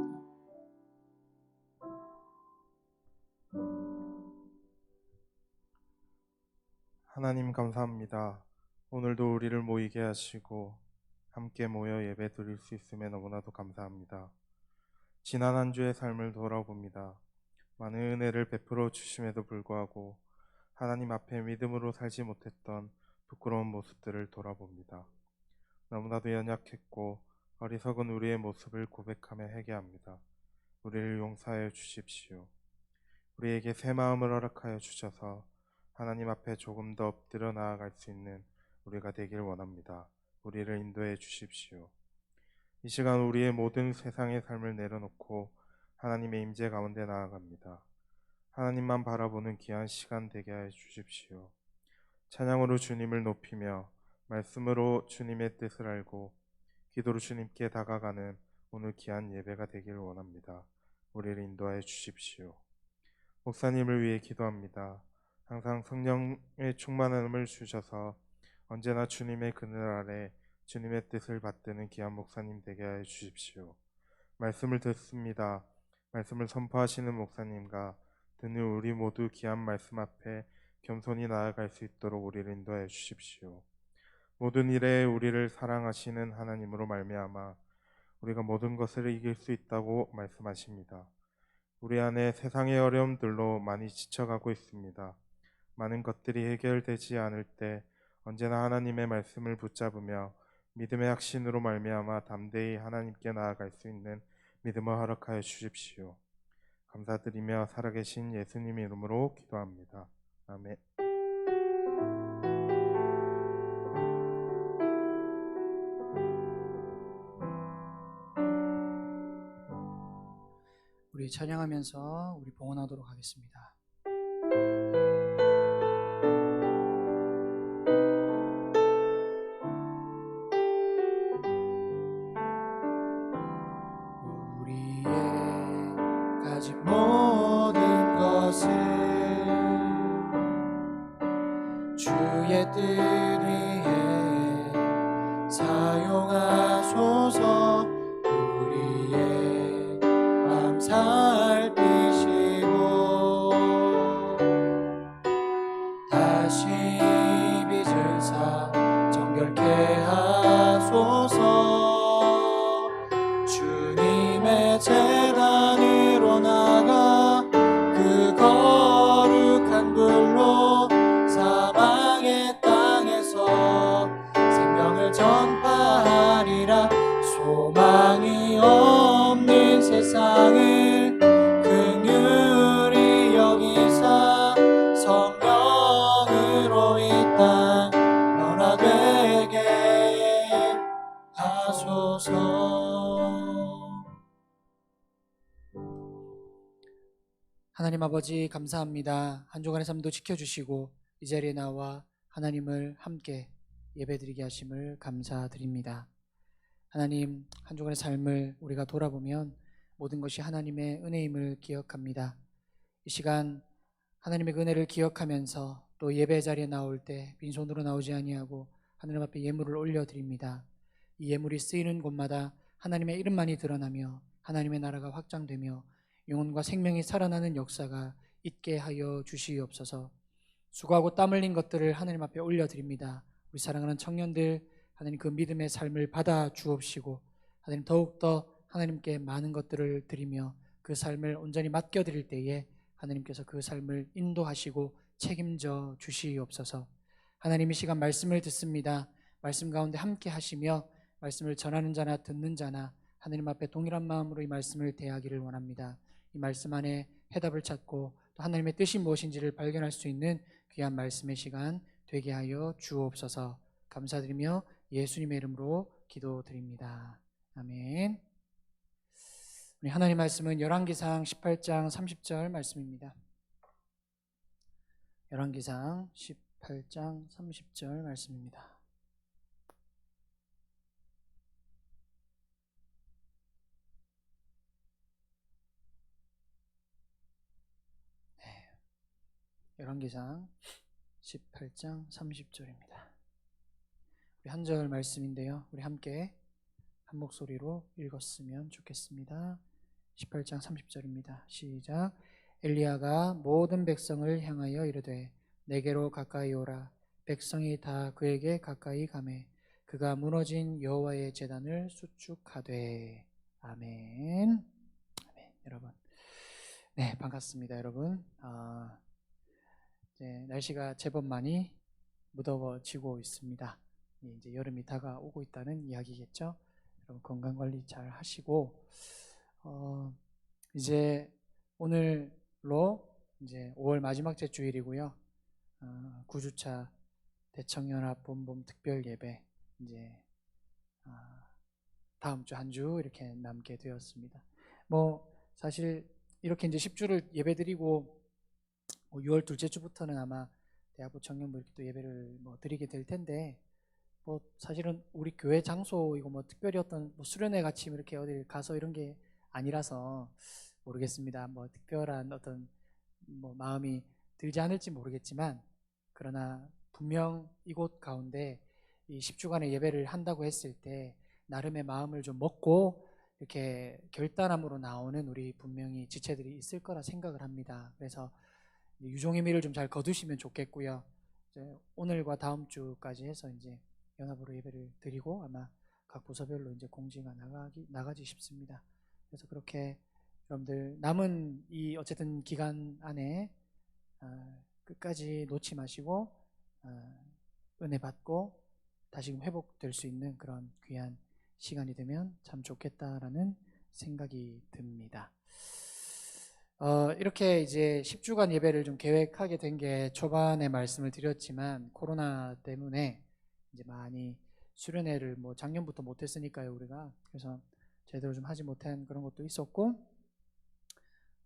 하나님 감사합니다. 오늘도 우리를 모이게 하시고 함께 모여 예배 드릴 수 있음에 너무나도 감사합니다. 지난 한 주의 삶을 돌아봅니다. 많은 은혜를 베풀어 주심에도 불구하고 하나님 앞에 믿음으로 살지 못했던 부끄러운 모습들을 돌아봅니다. 너무나도 연약했고 어리석은 우리의 모습을 고백하며 회개합니다. 우리를 용서하여 주십시오. 우리에게 새 마음을 허락하여 주셔서 하나님 앞에 조금 더 엎드려 나아갈 수 있는 우리가 되길 원합니다. 우리를 인도해 주십시오. 이 시간 우리의 모든 세상의 삶을 내려놓고 하나님의 임재 가운데 나아갑니다. 하나님만 바라보는 귀한 시간 되게 하여 주십시오. 찬양으로 주님을 높이며 말씀으로 주님의 뜻을 알고 기도로 주님께 다가가는 오늘 귀한 예배가 되길 원합니다. 우리를 인도하여 주십시오. 목사님을 위해 기도합니다. 항상 성령의 충만함을 주셔서 언제나 주님의 그늘 아래 주님의 뜻을 받드는 귀한 목사님 되게 하여 주십시오. 말씀을 듣습니다. 말씀을 선포하시는 목사님과 듣는 우리 모두 귀한 말씀 앞에 겸손히 나아갈 수 있도록 우리를 인도하여 주십시오. 모든 일에 우리를 사랑하시는 하나님으로 말미암아 우리가 모든 것을 이길 수 있다고 말씀하십니다. 우리 안에 세상의 어려움들로 많이 지쳐가고 있습니다. 많은 것들이 해결되지 않을 때 언제나 하나님의 말씀을 붙잡으며 믿음의 확신으로 말미암아 담대히 하나님께 나아갈 수 있는 믿음을 허락하여 주십시오. 감사드리며 살아계신 예수님 이름으로 기도합니다. 아멘. 우리 찬양하면서 우리 봉헌하도록 하겠습니다. 가진 모든 것을 주의 뜻 위해 사용하소서. 우리의 맘 살피시고 다시 빚을 사 정결케 하소서. 주님의 재단으로 나 소망이 없는 세상을 긍휼히 여기사 성령으로 이 땅 변화되게 하소서. 하나님 아버지 감사합니다. 한 주간의 삶도 지켜주시고 이 자리에 나와 하나님을 함께 예배드리게 하심을 감사드립니다. 하나님, 한 주간의 삶을 우리가 돌아보면 모든 것이 하나님의 은혜임을 기억합니다. 이 시간 하나님의 은혜를 기억하면서 또 예배 자리에 나올 때 빈손으로 나오지 아니하고 하나님 앞에 예물을 올려드립니다. 이 예물이 쓰이는 곳마다 하나님의 이름만이 드러나며 하나님의 나라가 확장되며 영혼과 생명이 살아나는 역사가 있게 하여 주시옵소서. 수고하고 땀 흘린 것들을 하나님 앞에 올려드립니다. 우리 사랑하는 청년들, 하나님 그 믿음의 삶을 받아 주옵시고 하나님 더욱더 하나님께 많은 것들을 드리며 그 삶을 온전히 맡겨드릴 때에 하나님께서 그 삶을 인도하시고 책임져 주시옵소서. 하나님 이 시간 말씀을 듣습니다. 말씀 가운데 함께 하시며 말씀을 전하는 자나 듣는 자나 하나님 앞에 동일한 마음으로 이 말씀을 대하기를 원합니다. 이 말씀 안에 해답을 찾고 또 하나님의 뜻이 무엇인지를 발견할 수 있는 귀한 말씀의 시간 되게 하여 주옵소서. 감사드리며 예수님의 이름으로 기도드립니다. 아멘. 우리 하나님 말씀은 열왕기상 18장 30절 말씀입니다. 열왕기상 18장 30절 말씀입니다. 열왕기상 18장 30절입니다. 우리 한 절 말씀인데요. 우리 함께 한 목소리로 읽었으면 좋겠습니다. 18장 30절입니다. 시작. 엘리야가 모든 백성을 향하여 이르되 내게로 가까이 오라. 백성이 다 그에게 가까이 가매 그가 무너진 여호와의 제단을 수축하되. 아멘. 아멘. 여러분, 네, 반갑습니다. 여러분. 날씨가 제법 많이 무더워지고 있습니다. 이제 여름이 다가오고 있다는 이야기겠죠. 여러분 건강 관리 잘 하시고 이제 오늘로 이제 5월 마지막 째 주일이고요. 9주차 대청연합 본봄 특별 예배 이제 다음 주 한 주 이렇게 남게 되었습니다. 뭐 사실 이렇게 이제 10주를 예배드리고 6월 둘째 주부터는 아마 대학부 청년부 이렇게 또 예배를 뭐 드리게 될 텐데 뭐 사실은 우리 교회 장소이고 뭐 특별히 어떤 뭐 수련회 같이 이렇게 어디 가서 이런 게 아니라서 모르겠습니다. 뭐 특별한 어떤 뭐 마음이 들지 않을지 모르겠지만 그러나 분명 이곳 가운데 이 10주간의 예배를 한다고 했을 때 나름의 마음을 좀 먹고 이렇게 결단함으로 나오는 우리 분명히 지체들이 있을 거라 생각을 합니다. 그래서 유종의 미를 좀 잘 거두시면 좋겠고요. 이제 오늘과 다음 주까지 해서 이제 연합으로 예배를 드리고 아마 각 부서별로 이제 공지가 나가지 싶습니다. 그래서 그렇게 여러분들 남은 이 어쨌든 기간 안에 끝까지 놓지 마시고 은혜 받고 다시금 회복될 수 있는 그런 귀한 시간이 되면 참 좋겠다라는 생각이 듭니다. 이렇게 이제 10주간 예배를 좀 계획하게 된 게 초반에 말씀을 드렸지만 코로나 때문에 이제 많이 수련회를 뭐 작년부터 못했으니까요 우리가. 그래서 제대로 좀 하지 못한 그런 것도 있었고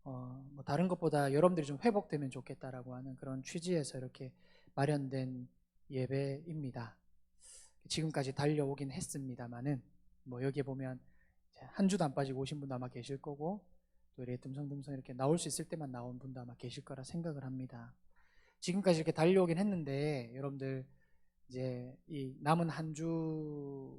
뭐 다른 것보다 여러분들이 좀 회복되면 좋겠다라고 하는 그런 취지에서 이렇게 마련된 예배입니다. 지금까지 달려오긴 했습니다만은 뭐 여기에 보면 한 주도 안 빠지고 오신 분도 아마 계실 거고 또 이렇게 듬성듬성 이렇게 나올 수 있을 때만 나온 분도 아마 계실 거라 생각을 합니다. 지금까지 이렇게 달려오긴 했는데 여러분들 이제 이 남은 한 주가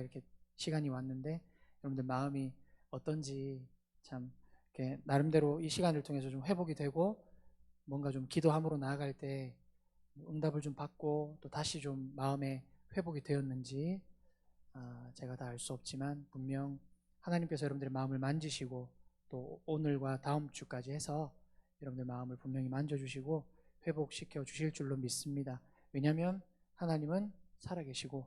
이렇게 시간이 왔는데 여러분들 마음이 어떤지 참 이렇게 나름대로 이 시간을 통해서 좀 회복이 되고 뭔가 좀 기도함으로 나아갈 때 응답을 좀 받고 또 다시 좀 마음에 회복이 되었는지 제가 다 알 수 없지만 분명 하나님께서 여러분들의 마음을 만지시고 또 오늘과 다음 주까지 해서 여러분들 마음을 분명히 만져주시고 회복시켜 주실 줄로 믿습니다. 왜냐하면 하나님은 살아계시고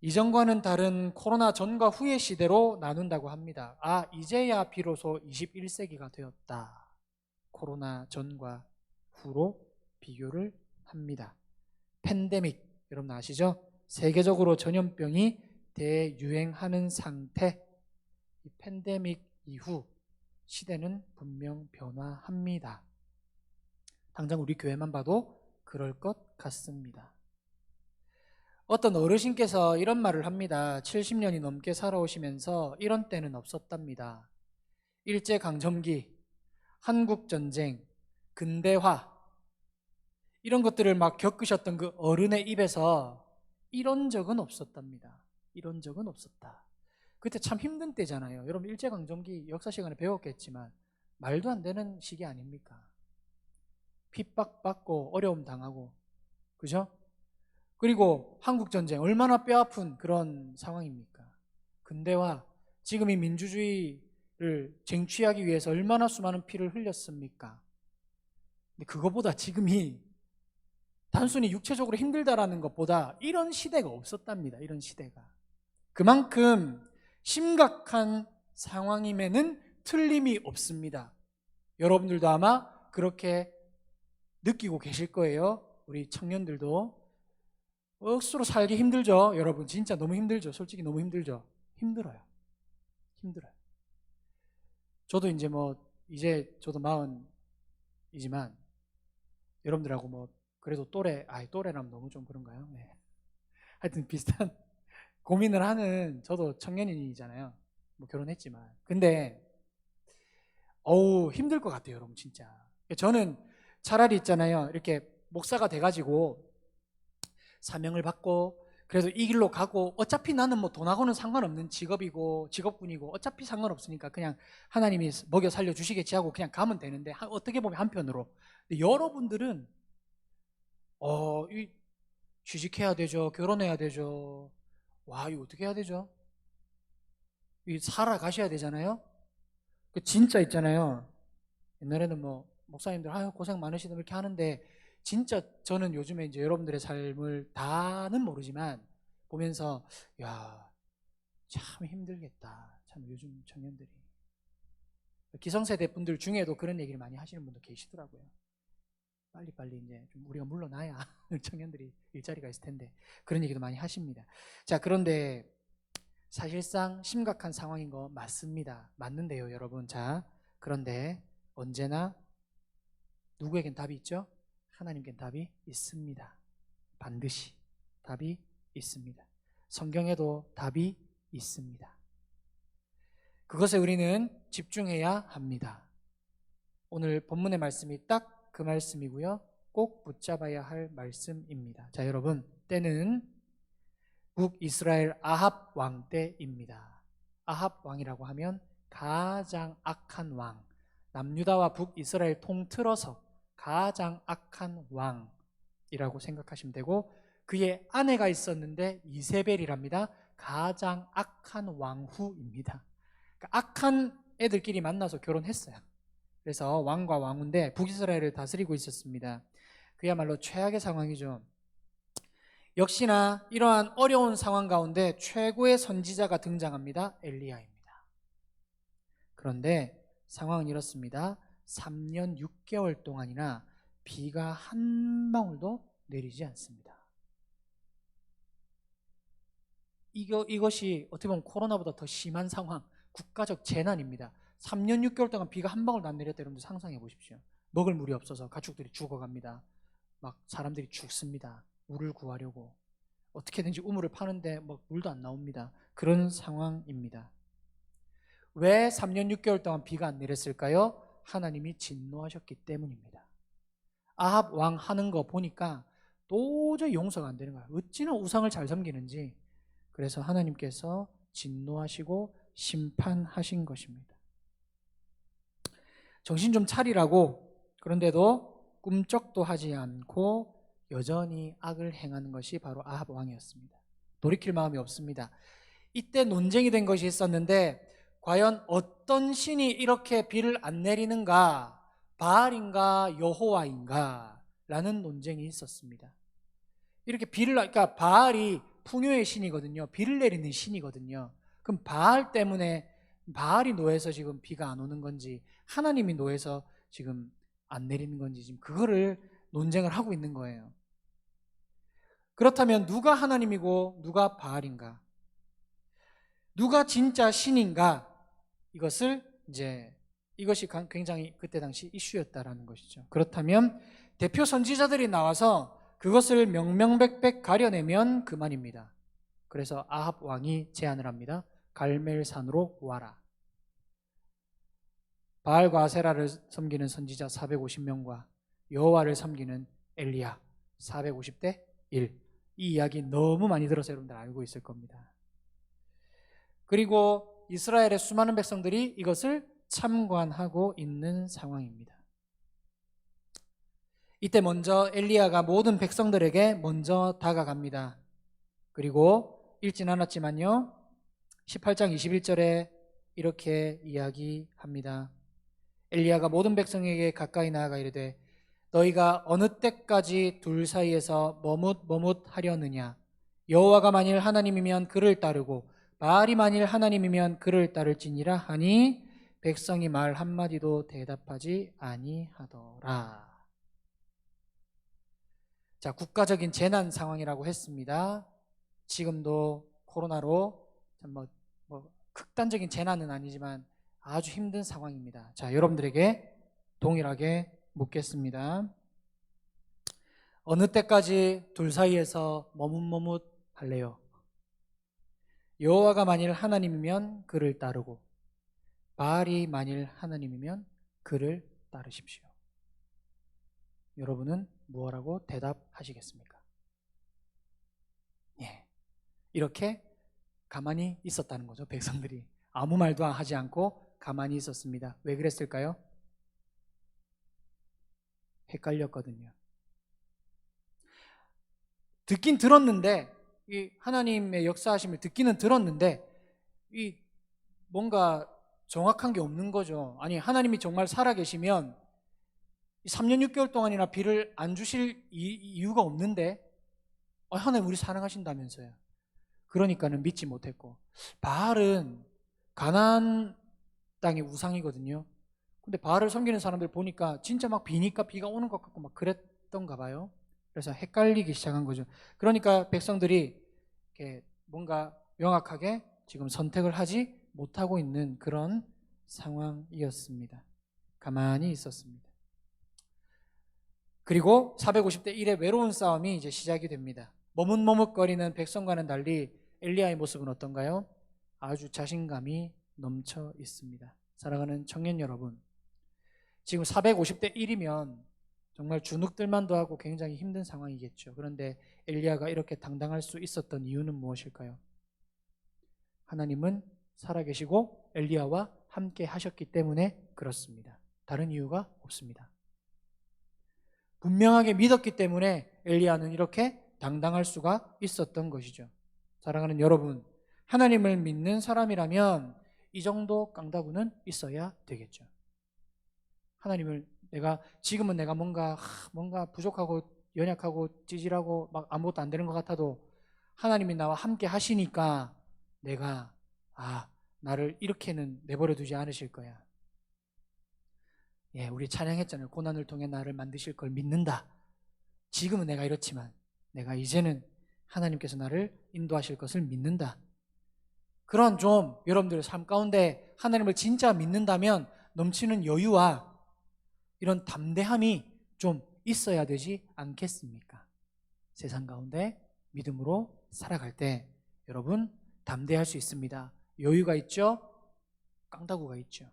이전과는 다른 코로나 전과 후의 시대로 나눈다고 합니다. 이제야 비로소 21세기가 되었다. 코로나 전과 후로 비교를 합니다. 팬데믹, 여러분 아시죠? 세계적으로 전염병이 대유행하는 상태. 이 팬데믹 이후 시대는 분명 변화합니다. 당장 우리 교회만 봐도 그럴 것 같습니다. 어떤 어르신께서 이런 말을 합니다. 70년이 넘게 살아오시면서 이런 때는 없었답니다. 일제강점기, 한국전쟁, 근대화, 이런 것들을 막 겪으셨던 그 어른의 입에서 이런 적은 없었답니다. 이런 적은 없었다. 그때 참 힘든 때잖아요. 여러분 일제강점기 역사 시간에 배웠겠지만 말도 안 되는 시기 아닙니까? 핍박받고 어려움 당하고, 그죠? 그리고 한국전쟁, 얼마나 뼈아픈 그런 상황입니까? 근대화, 지금 이 민주주의를 쟁취하기 위해서 얼마나 수많은 피를 흘렸습니까? 근데 그거보다 지금이 단순히 육체적으로 힘들다라는 것보다 이런 시대가 없었답니다. 이런 시대가. 그만큼 심각한 상황임에는 틀림이 없습니다. 여러분들도 아마 그렇게 느끼고 계실 거예요. 우리 청년들도. 억수로 살기 힘들죠. 여러분 진짜 너무 힘들죠. 솔직히 너무 힘들죠. 힘들어요. 저도 이제 저도 40이지만 여러분들하고 그래도 또래라면 너무 좀 그런가요? 네. 하여튼 비슷한 고민을 하는 저도 청년이잖아요. 결혼했지만. 근데 힘들 것 같아요, 여러분 진짜. 저는 차라리 있잖아요. 이렇게 목사가 돼가지고 사명을 받고 그래도 이 길로 가고 어차피 나는 돈하고는 상관없는 직업군이고 어차피 상관없으니까 그냥 하나님이 먹여 살려 주시겠지 하고 그냥 가면 되는데 어떻게 보면 한편으로 근데 여러분들은 취직해야 되죠. 결혼해야 되죠. 이거 어떻게 해야 되죠? 살아가셔야 되잖아요. 진짜 있잖아요. 옛날에는 목사님들 고생 많으시다 이렇게 하는데 진짜 저는 요즘에 이제 여러분들의 삶을 다는 모르지만 보면서 참 힘들겠다. 참 요즘 청년들이. 기성세대 분들 중에도 그런 얘기를 많이 하시는 분도 계시더라고요. 빨리 이제 좀 우리가 물러나야 청년들이 일자리가 있을 텐데 그런 얘기도 많이 하십니다. 자, 그런데 사실상 심각한 상황인 거 맞습니다. 맞는데요, 여러분. 자, 그런데 언제나 누구에겐 답이 있죠? 하나님께는 답이 있습니다. 반드시 답이 있습니다. 성경에도 답이 있습니다. 그것에 우리는 집중해야 합니다. 오늘 본문의 말씀이 딱 그 말씀이고요. 꼭 붙잡아야 할 말씀입니다. 자, 여러분, 때는 북이스라엘 아합 왕 때입니다. 아합 왕이라고 하면 가장 악한 왕, 남유다와 북이스라엘 통틀어서 가장 악한 왕이라고 생각하시면 되고 그의 아내가 있었는데 이세벨이랍니다. 가장 악한 왕후입니다. 그러니까 악한 애들끼리 만나서 결혼했어요. 그래서 왕과 왕후인데 북이스라엘을 다스리고 있었습니다. 그야말로 최악의 상황이죠. 역시나 이러한 어려운 상황 가운데 최고의 선지자가 등장합니다. 엘리야입니다. 그런데 상황은 이렇습니다. 3년 6개월 동안이나 비가 한 방울도 내리지 않습니다. 이것이 어떻게 보면 코로나보다 더 심한 상황, 국가적 재난입니다. 3년 6개월 동안 비가 한 방울도 안 내렸다. 여러분들 상상해 보십시오. 먹을 물이 없어서 가축들이 죽어갑니다. 막 사람들이 죽습니다. 물을 구하려고 어떻게든지 우물을 파는데 물도 안 나옵니다. 그런 상황입니다. 왜 3년 6개월 동안 비가 안 내렸을까요? 하나님이 진노하셨기 때문입니다. 아합 왕 하는 거 보니까 도저히 용서가 안 되는 거야. 어찌나 우상을 잘 섬기는지. 그래서 하나님께서 진노하시고 심판하신 것입니다. 정신 좀 차리라고. 그런데도 꿈쩍도 하지 않고 여전히 악을 행하는 것이 바로 아합 왕이었습니다. 돌이킬 마음이 없습니다. 이때 논쟁이 된 것이 있었는데 과연 어떤 신이 이렇게 비를 안 내리는가? 바알인가 여호와인가? 라는 논쟁이 있었습니다. 이렇게 그러니까 바알이 풍요의 신이거든요. 비를 내리는 신이거든요. 그럼 바알 때문에 바알이 노해서 지금 비가 안 오는 건지 하나님이 노해서 지금 안 내리는 건지 지금 그거를 논쟁을 하고 있는 거예요. 그렇다면 누가 하나님이고 누가 바알인가? 누가 진짜 신인가? 이것이 굉장히 그때 당시 이슈였다라는 것이죠. 그렇다면 대표 선지자들이 나와서 그것을 명명백백 가려내면 그만입니다. 그래서 아합 왕이 제안을 합니다. 갈멜산으로 와라. 바알과 아세라를 섬기는 선지자 450명과 여호와를 섬기는 엘리야 450대 1. 이 이야기 너무 많이 들어서 여러분들 알고 있을 겁니다. 그리고 이스라엘의 수많은 백성들이 이것을 참관하고 있는 상황입니다. 이때 먼저 엘리야가 모든 백성들에게 먼저 다가갑니다. 그리고 읽진 않았지만요, 18장 21절에 이렇게 이야기합니다. 엘리야가 모든 백성에게 가까이 나아가 이르되 너희가 어느 때까지 둘 사이에서 머뭇하려느냐? 여호와가 만일 하나님이면 그를 따르고 바알이 만일 하나님이면 그를 따를지니라 하니 백성이 말 한마디도 대답하지 아니하더라. 자, 국가적인 재난 상황이라고 했습니다. 지금도 코로나로 극단적인 재난은 아니지만 아주 힘든 상황입니다. 자, 여러분들에게 동일하게 묻겠습니다. 어느 때까지 둘 사이에서 머뭇할래요? 여호와가 만일 하나님이면 그를 따르고 바알이 만일 하나님이면 그를 따르십시오. 여러분은 무엇라고 대답하시겠습니까? 예, 이렇게 가만히 있었다는 거죠. 백성들이 아무 말도 하지 않고 가만히 있었습니다. 왜 그랬을까요? 헷갈렸거든요. 듣긴 들었는데, 이 하나님의 역사하심을 듣기는 들었는데 이 뭔가 정확한 게 없는 거죠. 아니, 하나님이 정말 살아계시면 3년 6개월 동안이나 비를 안 주실 이유가 없는데 하나님 우리 사랑하신다면서요. 그러니까는 믿지 못했고, 바알은 가나안 땅의 우상이거든요. 근데 바알을 섬기는 사람들 보니까 진짜 막 비니까 비가 오는 것 같고 막 그랬던가 봐요. 그래서 헷갈리기 시작한 거죠. 그러니까 백성들이 이렇게 뭔가 명확하게 지금 선택을 하지 못하고 있는 그런 상황이었습니다. 가만히 있었습니다. 그리고 450대 1의 외로운 싸움이 이제 시작이 됩니다. 머뭇머뭇거리는 백성과는 달리 엘리야의 모습은 어떤가요? 아주 자신감이 넘쳐 있습니다. 사랑하는 청년 여러분, 지금 450대 1이면 정말 주눅들만도 하고 굉장히 힘든 상황이겠죠. 그런데 엘리야가 이렇게 당당할 수 있었던 이유는 무엇일까요? 하나님은 살아계시고 엘리야와 함께 하셨기 때문에 그렇습니다. 다른 이유가 없습니다. 분명하게 믿었기 때문에 엘리야는 이렇게 당당할 수가 있었던 것이죠. 사랑하는 여러분, 하나님을 믿는 사람이라면 이 정도 깡다구는 있어야 되겠죠. 하나님을 지금은 내가 뭔가 부족하고 연약하고 찌질하고 막 아무것도 안 되는 것 같아도 하나님이 나와 함께 하시니까 내가 나를 이렇게는 내버려 두지 않으실 거야. 예, 우리 찬양했잖아요. 고난을 통해 나를 만드실 걸 믿는다. 지금은 내가 이렇지만 내가 이제는 하나님께서 나를 인도하실 것을 믿는다. 그런 좀 여러분들의 삶 가운데 하나님을 진짜 믿는다면 넘치는 여유와 이런 담대함이 좀 있어야 되지 않겠습니까? 세상 가운데 믿음으로 살아갈 때 여러분 담대할 수 있습니다. 여유가 있죠? 깡다구가 있죠.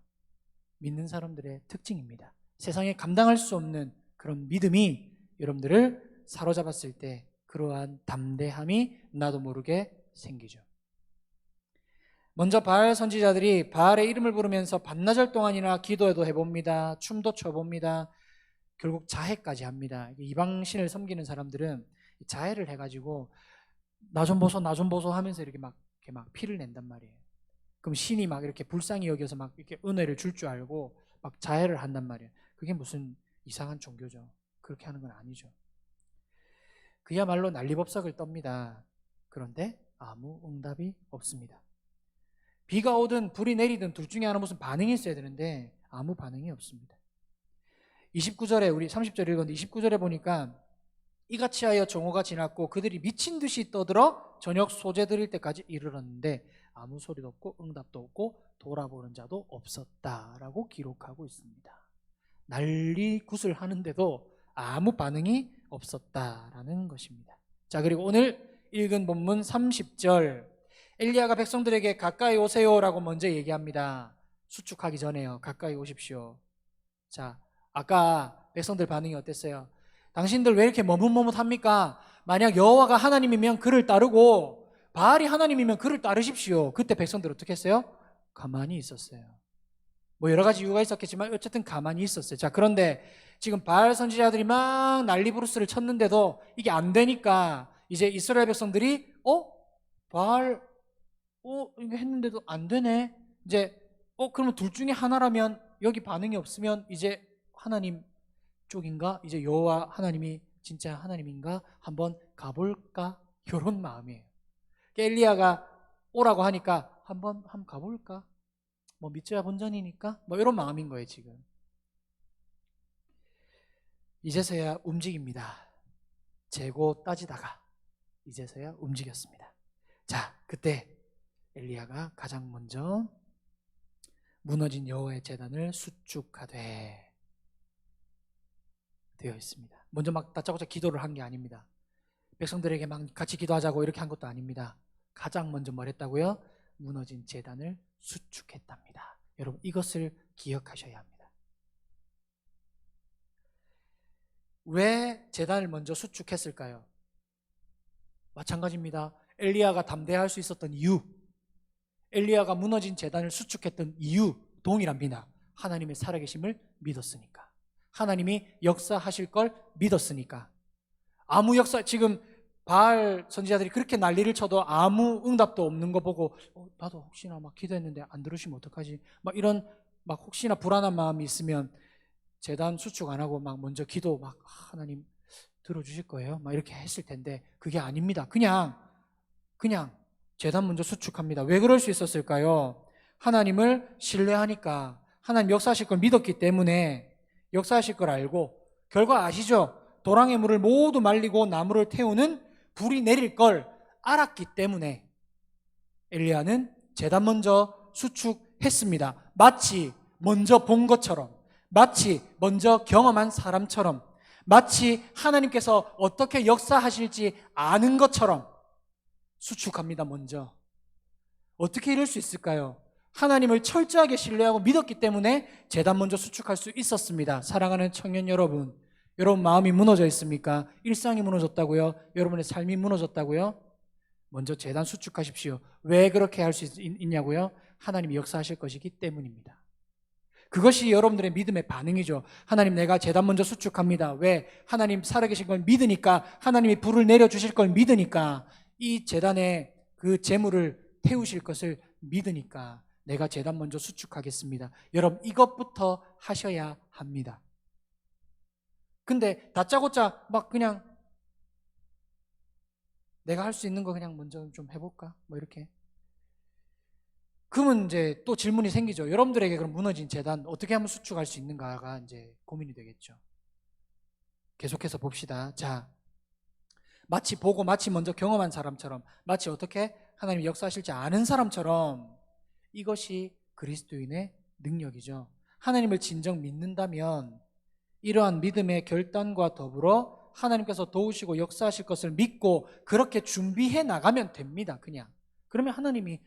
믿는 사람들의 특징입니다. 세상에 감당할 수 없는 그런 믿음이 여러분들을 사로잡았을 때 그러한 담대함이 나도 모르게 생기죠. 먼저 바알 선지자들이 바알의 이름을 부르면서 반나절 동안이나 기도도 해봅니다. 춤도 춰봅니다. 결국 자해까지 합니다. 이방신을 섬기는 사람들은 자해를 해가지고 나 좀 보소 하면서 이렇게 막 피를 낸단 말이에요. 그럼 신이 막 이렇게 불쌍히 여겨서 막 이렇게 은혜를 줄 줄 알고 막 자해를 한단 말이에요. 그게 무슨 이상한 종교죠. 그렇게 하는 건 아니죠. 그야말로 난리법석을 떱니다. 그런데 아무 응답이 없습니다. 비가 오든 불이 내리든 둘 중에 하나 무슨 반응이 있어야 되는데 아무 반응이 없습니다. 29절에 우리 30절 읽었는데 29절에 보니까 이같이 하여 정오가 지났고 그들이 미친 듯이 떠들어 저녁 소재 드릴 때까지 이르렀는데 아무 소리도 없고 응답도 없고 돌아보는 자도 없었다라고 기록하고 있습니다. 난리 굿을 하는데도 아무 반응이 없었다라는 것입니다. 자, 그리고 오늘 읽은 본문 30절 엘리야가 백성들에게 가까이 오세요라고 먼저 얘기합니다. 수축하기 전에요. 가까이 오십시오. 자, 아까 백성들 반응이 어땠어요? 당신들 왜 이렇게 머뭇머뭇합니까? 만약 여호와가 하나님이면 그를 따르고 바알이 하나님이면 그를 따르십시오. 그때 백성들 어떻게 했어요? 가만히 있었어요. 뭐 여러 가지 이유가 있었겠지만 어쨌든 가만히 있었어요. 자, 그런데 지금 바알 선지자들이 막 난리 부르스를 쳤는데도 이게 안 되니까 이제 이스라엘 백성들이 바알 이거 했는데도 안 되네. 이제 그러면 둘 중에 하나라면 여기 반응이 없으면 이제 하나님 쪽인가? 이제 여호와 하나님이 진짜 하나님인가? 한번 가볼까? 이런 마음이에요. 엘리야가 오라고 하니까 한번 가볼까? 뭐 믿져야 본전이니까? 뭐 이런 마음인 거예요 지금. 이제서야 움직입니다. 재고 따지다가 이제서야 움직였습니다. 자, 그때 엘리야가 가장 먼저 무너진 여호와의 제단을 수축하되 되어 있습니다. 먼저 막 다짜고짜 기도를 한 게 아닙니다. 백성들에게 막 같이 기도하자고 이렇게 한 것도 아닙니다. 가장 먼저 뭘 했다고요? 무너진 제단을 수축했답니다. 여러분 이것을 기억하셔야 합니다. 왜 제단을 먼저 수축했을까요? 마찬가지입니다. 엘리야가 담대할 수 있었던 이유, 엘리야가 무너진 제단을 수축했던 이유 동일합니다. 하나님의 살아계심을 믿었으니까, 하나님이 역사하실 걸 믿었으니까. 아무 역사, 지금 바알 선지자들이 그렇게 난리를 쳐도 아무 응답도 없는 거 보고 나도 혹시나 막 기도했는데 안 들으시면 어떡하지? 막 이런 막 혹시나 불안한 마음이 있으면 제단 수축 안 하고 막 먼저 기도 막 하나님 들어주실 거예요? 막 이렇게 했을 텐데 그게 아닙니다. 그냥 제단 먼저 수축합니다. 왜 그럴 수 있었을까요? 하나님을 신뢰하니까, 하나님 역사하실 걸 믿었기 때문에, 역사하실 걸 알고, 결과 아시죠? 도랑의 물을 모두 말리고 나무를 태우는 불이 내릴 걸 알았기 때문에 엘리야는 제단 먼저 수축했습니다. 마치 먼저 본 것처럼, 마치 먼저 경험한 사람처럼, 마치 하나님께서 어떻게 역사하실지 아는 것처럼 수축합니다. 먼저. 어떻게 이럴 수 있을까요? 하나님을 철저하게 신뢰하고 믿었기 때문에 제단 먼저 수축할 수 있었습니다. 사랑하는 청년 여러분, 여러분 마음이 무너져 있습니까? 일상이 무너졌다고요? 여러분의 삶이 무너졌다고요? 먼저 제단 수축하십시오. 왜 그렇게 할 수 있냐고요? 하나님이 역사하실 것이기 때문입니다. 그것이 여러분들의 믿음의 반응이죠. 하나님, 내가 제단 먼저 수축합니다. 왜? 하나님 살아계신 걸 믿으니까, 하나님이 불을 내려주실 걸 믿으니까, 이 제단에 그 재물을 태우실 것을 믿으니까 내가 제단 먼저 수축하겠습니다. 여러분 이것부터 하셔야 합니다. 근데 다짜고짜 막 그냥 내가 할 수 있는 거 그냥 먼저 좀 해볼까? 뭐 이렇게. 그러면 이제 또 질문이 생기죠. 여러분들에게 그럼 무너진 제단 어떻게 하면 수축할 수 있는가가 이제 고민이 되겠죠. 계속해서 봅시다. 자, 마치 보고 마치 먼저 경험한 사람처럼, 마치 어떻게 하나님이 역사하실지 아는 사람처럼, 이것이 그리스도인의 능력이죠. 하나님을 진정 믿는다면 이러한 믿음의 결단과 더불어 하나님께서 도우시고 역사하실 것을 믿고 그렇게 준비해 나가면 됩니다. 그냥. 그러면 하나님이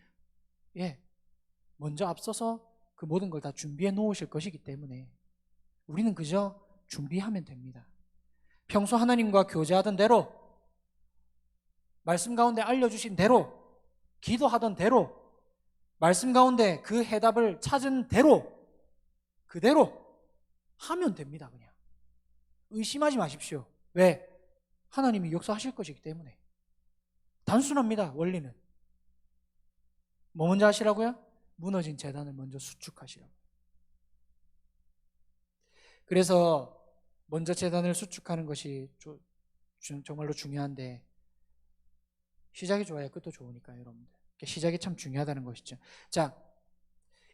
먼저 앞서서 그 모든 걸 다 준비해 놓으실 것이기 때문에 우리는 그저 준비하면 됩니다. 평소 하나님과 교제하던 대로, 말씀 가운데 알려주신 대로, 기도하던 대로, 말씀 가운데 그 해답을 찾은 대로, 그대로 하면 됩니다. 그냥 의심하지 마십시오. 왜? 하나님이 역사하실 것이기 때문에. 단순합니다. 원리는 뭐 먼저 하시라고요? 무너진 제단을 먼저 수축하시라고. 그래서 먼저 제단을 수축하는 것이 정말로 중요한데, 시작이 좋아야 끝도 좋으니까요, 여러분들. 시작이 참 중요하다는 것이죠. 자,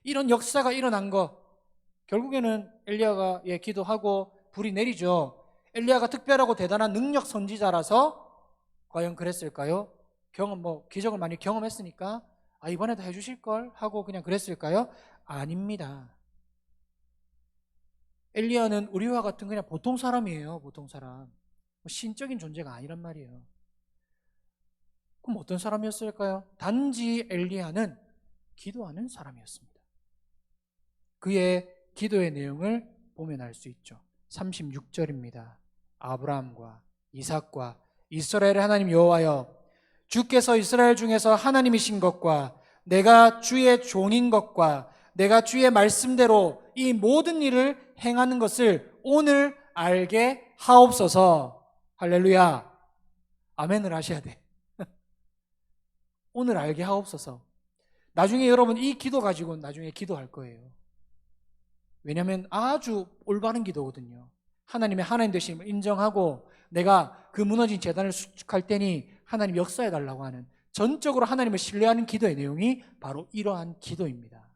이런 역사가 일어난 거, 결국에는 엘리야가 기도하고 불이 내리죠. 엘리야가 특별하고 대단한 능력 선지자라서 과연 그랬을까요? 기적을 많이 경험했으니까 이번에도 해주실 걸 하고 그냥 그랬을까요? 아닙니다. 엘리야는 우리와 같은 그냥 보통 사람이에요. 보통 사람. 신적인 존재가 아니란 말이에요. 그럼 어떤 사람이었을까요? 단지 엘리야는 기도하는 사람이었습니다. 그의 기도의 내용을 보면 알 수 있죠. 36절입니다. 아브라함과 이삭과 이스라엘의 하나님 여호와여, 주께서 이스라엘 중에서 하나님이신 것과 내가 주의 종인 것과 내가 주의 말씀대로 이 모든 일을 행하는 것을 오늘 알게 하옵소서. 할렐루야. 아멘을 하셔야 돼. 오늘 알게 하옵소서. 나중에 여러분 이 기도 가지고 나중에 기도할 거예요. 왜냐하면 아주 올바른 기도거든요. 하나님의 하나님 되심을 인정하고 내가 그 무너진 제단을 수축할 테니 하나님 역사해 달라고 하는, 전적으로 하나님을 신뢰하는 기도의 내용이 바로 이러한 기도입니다.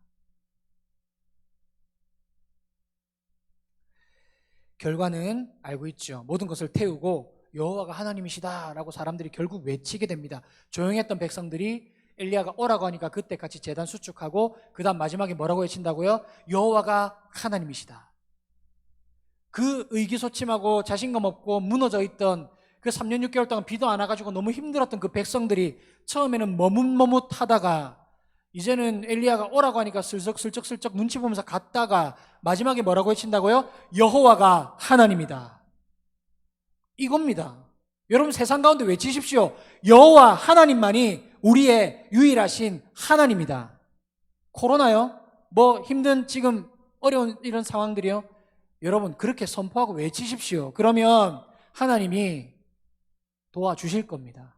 결과는 알고 있죠. 모든 것을 태우고 여호와가 하나님이시다라고 사람들이 결국 외치게 됩니다. 조용했던 백성들이 엘리야가 오라고 하니까 그때 같이 제단 수축하고 그 다음 마지막에 뭐라고 외친다고요? 여호와가 하나님이시다. 그 의기소침하고 자신감 없고 무너져 있던 그 3년 6개월 동안 비도 안 와가지고 너무 힘들었던 그 백성들이 처음에는 머뭇머뭇하다가 이제는 엘리야가 오라고 하니까 슬쩍슬쩍 눈치 보면서 갔다가 마지막에 뭐라고 외친다고요? 여호와가 하나님이다. 이겁니다. 여러분 세상 가운데 외치십시오. 여호와 하나님만이 우리의 유일하신 하나님이다. 코로나요? 힘든 지금 어려운 이런 상황들이요? 여러분 그렇게 선포하고 외치십시오. 그러면 하나님이 도와주실 겁니다.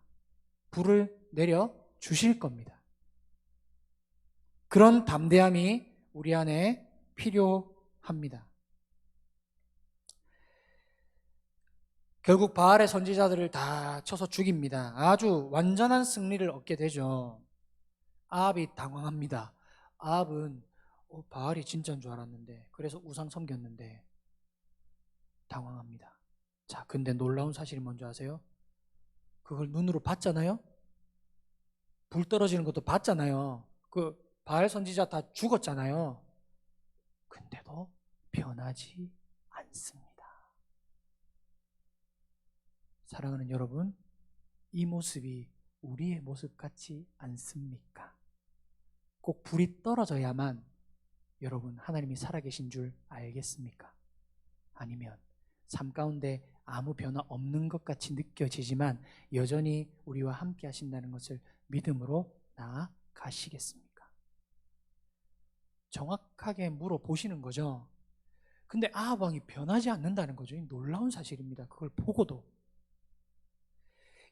불을 내려 주실 겁니다. 그런 담대함이 우리 안에 필요합니다. 결국 바알의 선지자들을 다 쳐서 죽입니다. 아주 완전한 승리를 얻게 되죠. 아합이 당황합니다. 아합은 바알이 진짜인 줄 알았는데, 그래서 우상 섬겼는데 당황합니다. 자, 근데 놀라운 사실이 뭔지 아세요? 그걸 눈으로 봤잖아요. 불 떨어지는 것도 봤잖아요. 그 바알 선지자 다 죽었잖아요. 근데도 변하지 않습니다. 사랑하는 여러분, 이 모습이 우리의 모습 같지 않습니까? 꼭 불이 떨어져야만 여러분 하나님이 살아계신 줄 알겠습니까? 아니면 삶 가운데 아무 변화 없는 것 같이 느껴지지만 여전히 우리와 함께 하신다는 것을 믿음으로 나아가시겠습니까? 정확하게 물어보시는 거죠. 근데 아합 왕이 변하지 않는다는 거죠. 놀라운 사실입니다. 그걸 보고도.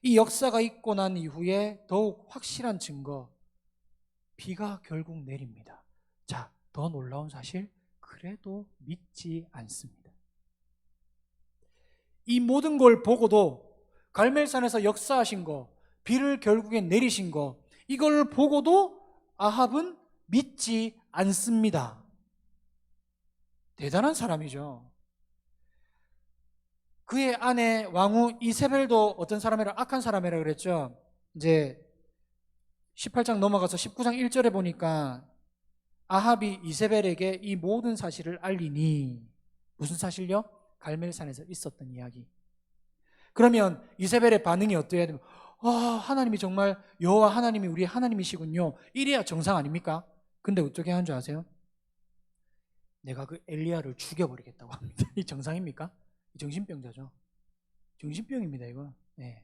이 역사가 있고 난 이후에 더욱 확실한 증거, 비가 결국 내립니다. 자, 더 놀라운 사실, 그래도 믿지 않습니다. 이 모든 걸 보고도, 갈멜산에서 역사하신 거, 비를 결국에 내리신 거, 이걸 보고도 아합은 믿지 않습니다. 대단한 사람이죠. 그의 아내 왕후 이세벨도 어떤 사람이라, 악한 사람이라 그랬죠. 이제 18장 넘어가서 19장 1절에 보니까 아합이 이세벨에게 이 모든 사실을 알리니, 무슨 사실요? 갈멜산에서 있었던 이야기. 그러면 이세벨의 반응이 어떠해야 되면, 하나님이 정말 여호와 하나님이 우리 하나님이시군요. 이래야 정상 아닙니까? 근데 어떻게 하는 줄 아세요? 내가 그 엘리야를 죽여버리겠다고 합니다. 이 정상입니까? 이 정신병자죠. 정신병입니다, 이거. 네.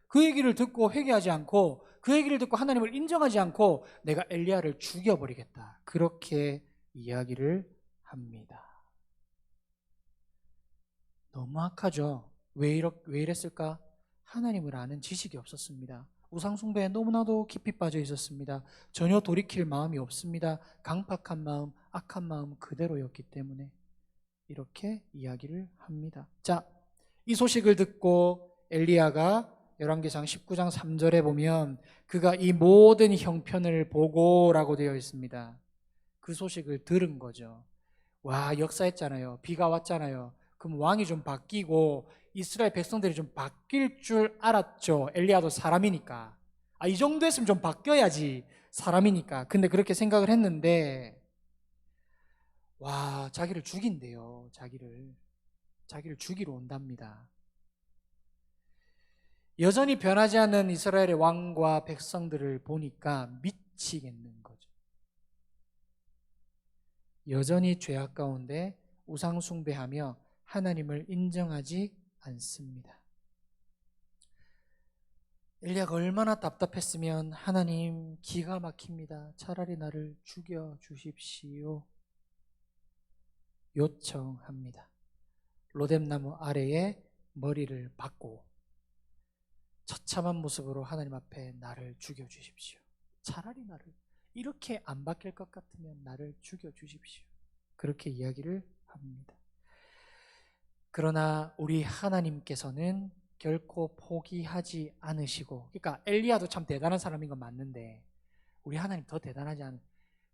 그 얘기를 듣고 회개하지 않고, 그 얘기를 듣고 하나님을 인정하지 않고 내가 엘리야를 죽여버리겠다, 그렇게 이야기를 합니다. 너무 악하죠. 왜 이랬을까? 하나님을 아는 지식이 없었습니다. 우상숭배에 너무나도 깊이 빠져 있었습니다. 전혀 돌이킬 마음이 없습니다. 강팍한 마음, 악한 마음 그대로였기 때문에 이렇게 이야기를 합니다. 자, 이 소식을 듣고 엘리야가 열왕기상 19장 3절에 보면 그가 이 모든 형편을 보고라고 되어 있습니다. 그 소식을 들은 거죠. 와, 역사했잖아요. 비가 왔잖아요. 그럼 왕이 좀 바뀌고 이스라엘 백성들이 좀 바뀔 줄 알았죠. 엘리야도 사람이니까. 이 정도 했으면 좀 바뀌어야지, 사람이니까. 근데 그렇게 생각을 했는데 와, 자기를 죽인대요. 자기를 죽이러 온답니다. 여전히 변하지 않는 이스라엘의 왕과 백성들을 보니까 미치겠는 거죠. 여전히 죄악 가운데 우상 숭배하며 하나님을 인정하지 않습니다. 엘리야가 얼마나 답답했으면 하나님, 기가 막힙니다. 차라리 나를 죽여 주십시오. 요청합니다. 로뎀나무 아래에 머리를 박고 처참한 모습으로 하나님 앞에 나를 죽여 주십시오. 차라리 나를, 이렇게 안 바뀔 것 같으면 나를 죽여 주십시오. 그렇게 이야기를 합니다. 그러나 우리 하나님께서는 결코 포기하지 않으시고, 그러니까 엘리야도 참 대단한 사람인 건 맞는데 우리 하나님 더 대단하지 않은,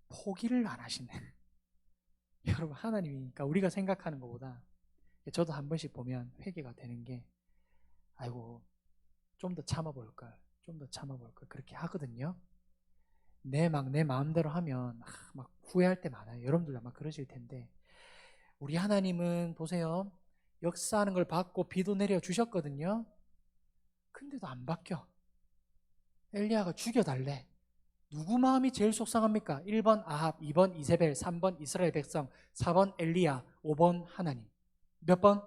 포기를 안 하시네. 여러분, 하나님이니까 우리가 생각하는 것보다, 저도 한 번씩 보면 회개가 되는 게, 아이고 좀 더 참아볼걸, 그렇게 하거든요. 내 마음대로 하면 막 후회할 때 많아요. 여러분들도 아마 그러실 텐데, 우리 하나님은 보세요, 역사하는 걸 받고 비도 내려 주셨거든요. 근데도 안 바뀌어. 엘리야가 죽여달래. 누구 마음이 제일 속상합니까? 1번 아합, 2번 이세벨, 3번 이스라엘 백성, 4번 엘리야, 5번 하나님. 몇 번?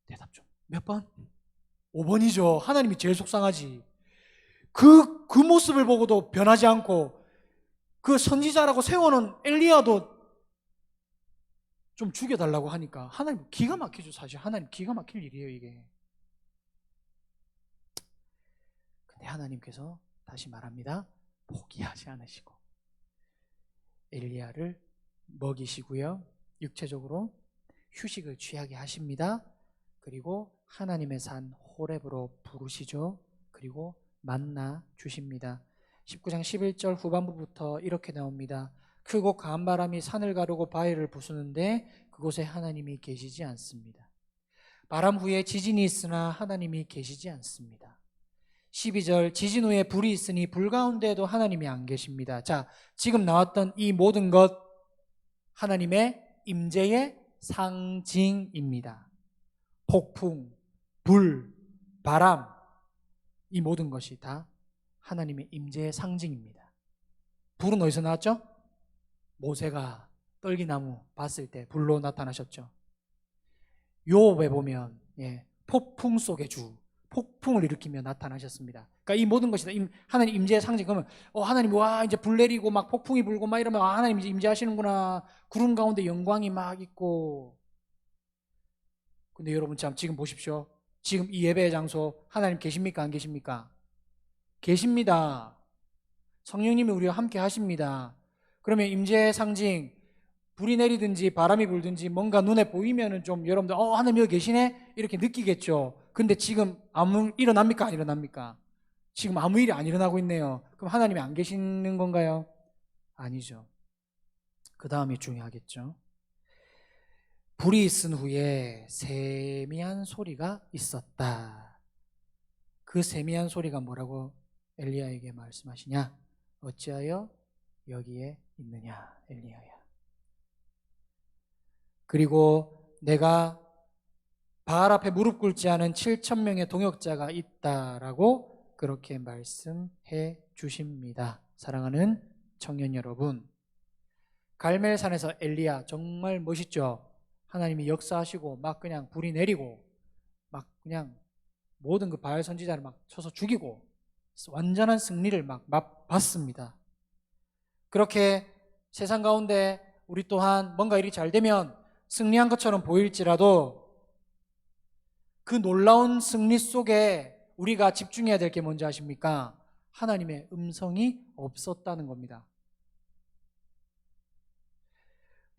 대답 좀. 몇 번? 5번이죠. 하나님이 제일 속상하지. 그 모습을 보고도 변하지 않고 그 선지자라고 세워놓은 엘리야도 좀 죽여달라고 하니까 하나님 기가 막히죠. 사실 하나님 기가 막힐 일이에요, 이게. 근데 하나님께서 다시 말합니다. 포기하지 않으시고 엘리야를 먹이시고요, 육체적으로 휴식을 취하게 하십니다. 그리고 하나님의 산 호렙으로 부르시죠. 그리고 만나 주십니다. 19장 11절 후반부부터 이렇게 나옵니다. 크고 강한 바람이 산을 가르고 바위를 부수는데 그곳에 하나님이 계시지 않습니다. 바람 후에 지진이 있으나 하나님이 계시지 않습니다. 12절 지진 후에 불이 있으니 불 가운데에도 하나님이 안 계십니다. 자, 지금 나왔던 이 모든 것 하나님의 임재의 상징입니다. 폭풍, 불, 바람, 이 모든 것이 다 하나님의 임재의 상징입니다. 불은 어디서 나왔죠? 모세가 떨기나무 봤을 때 불로 나타나셨죠. 요업에 보면 폭풍 속의 주, 폭풍을 일으키며 나타나셨습니다. 그러니까 이 모든 것이 다 하나님 임재의 상징. 그러면 하나님 와 이제 불 내리고 막 폭풍이 불고 막 이러면 하나님 이제 임재하시는구나. 구름 가운데 영광이 막 있고. 근데 여러분 참 지금 보십시오. 지금 이 예배의 장소 하나님 계십니까? 안 계십니까? 계십니다. 성령님이 우리와 함께 하십니다. 그러면 임재의 상징, 불이 내리든지 바람이 불든지 뭔가 눈에 보이면은 좀 여러분들 하나님 여기 계시네? 이렇게 느끼겠죠. 근데 지금 아무 일어납니까? 안 일어납니까? 지금 아무 일이 안 일어나고 있네요. 그럼 하나님이 안 계시는 건가요? 아니죠. 그 다음이 중요하겠죠. 불이 있은 후에 세미한 소리가 있었다. 그 세미한 소리가 뭐라고 엘리야에게 말씀하시냐? 어찌하여 여기에 있느냐, 엘리야야. 그리고 내가 바알 앞에 무릎 꿇지 않은 7,000명의 동역자가 있다라고 그렇게 말씀해 주십니다. 사랑하는 청년 여러분, 갈멜산에서 엘리야 정말 멋있죠? 하나님이 역사하시고 막 그냥 불이 내리고 막 그냥 모든 그 바알 선지자를 막 쳐서 죽이고 완전한 승리를 막 맛봤습니다. 그렇게 세상 가운데 우리 또한 뭔가 일이 잘 되면 승리한 것처럼 보일지라도 그 놀라운 승리 속에 우리가 집중해야 될 게 뭔지 아십니까? 하나님의 음성이 없었다는 겁니다.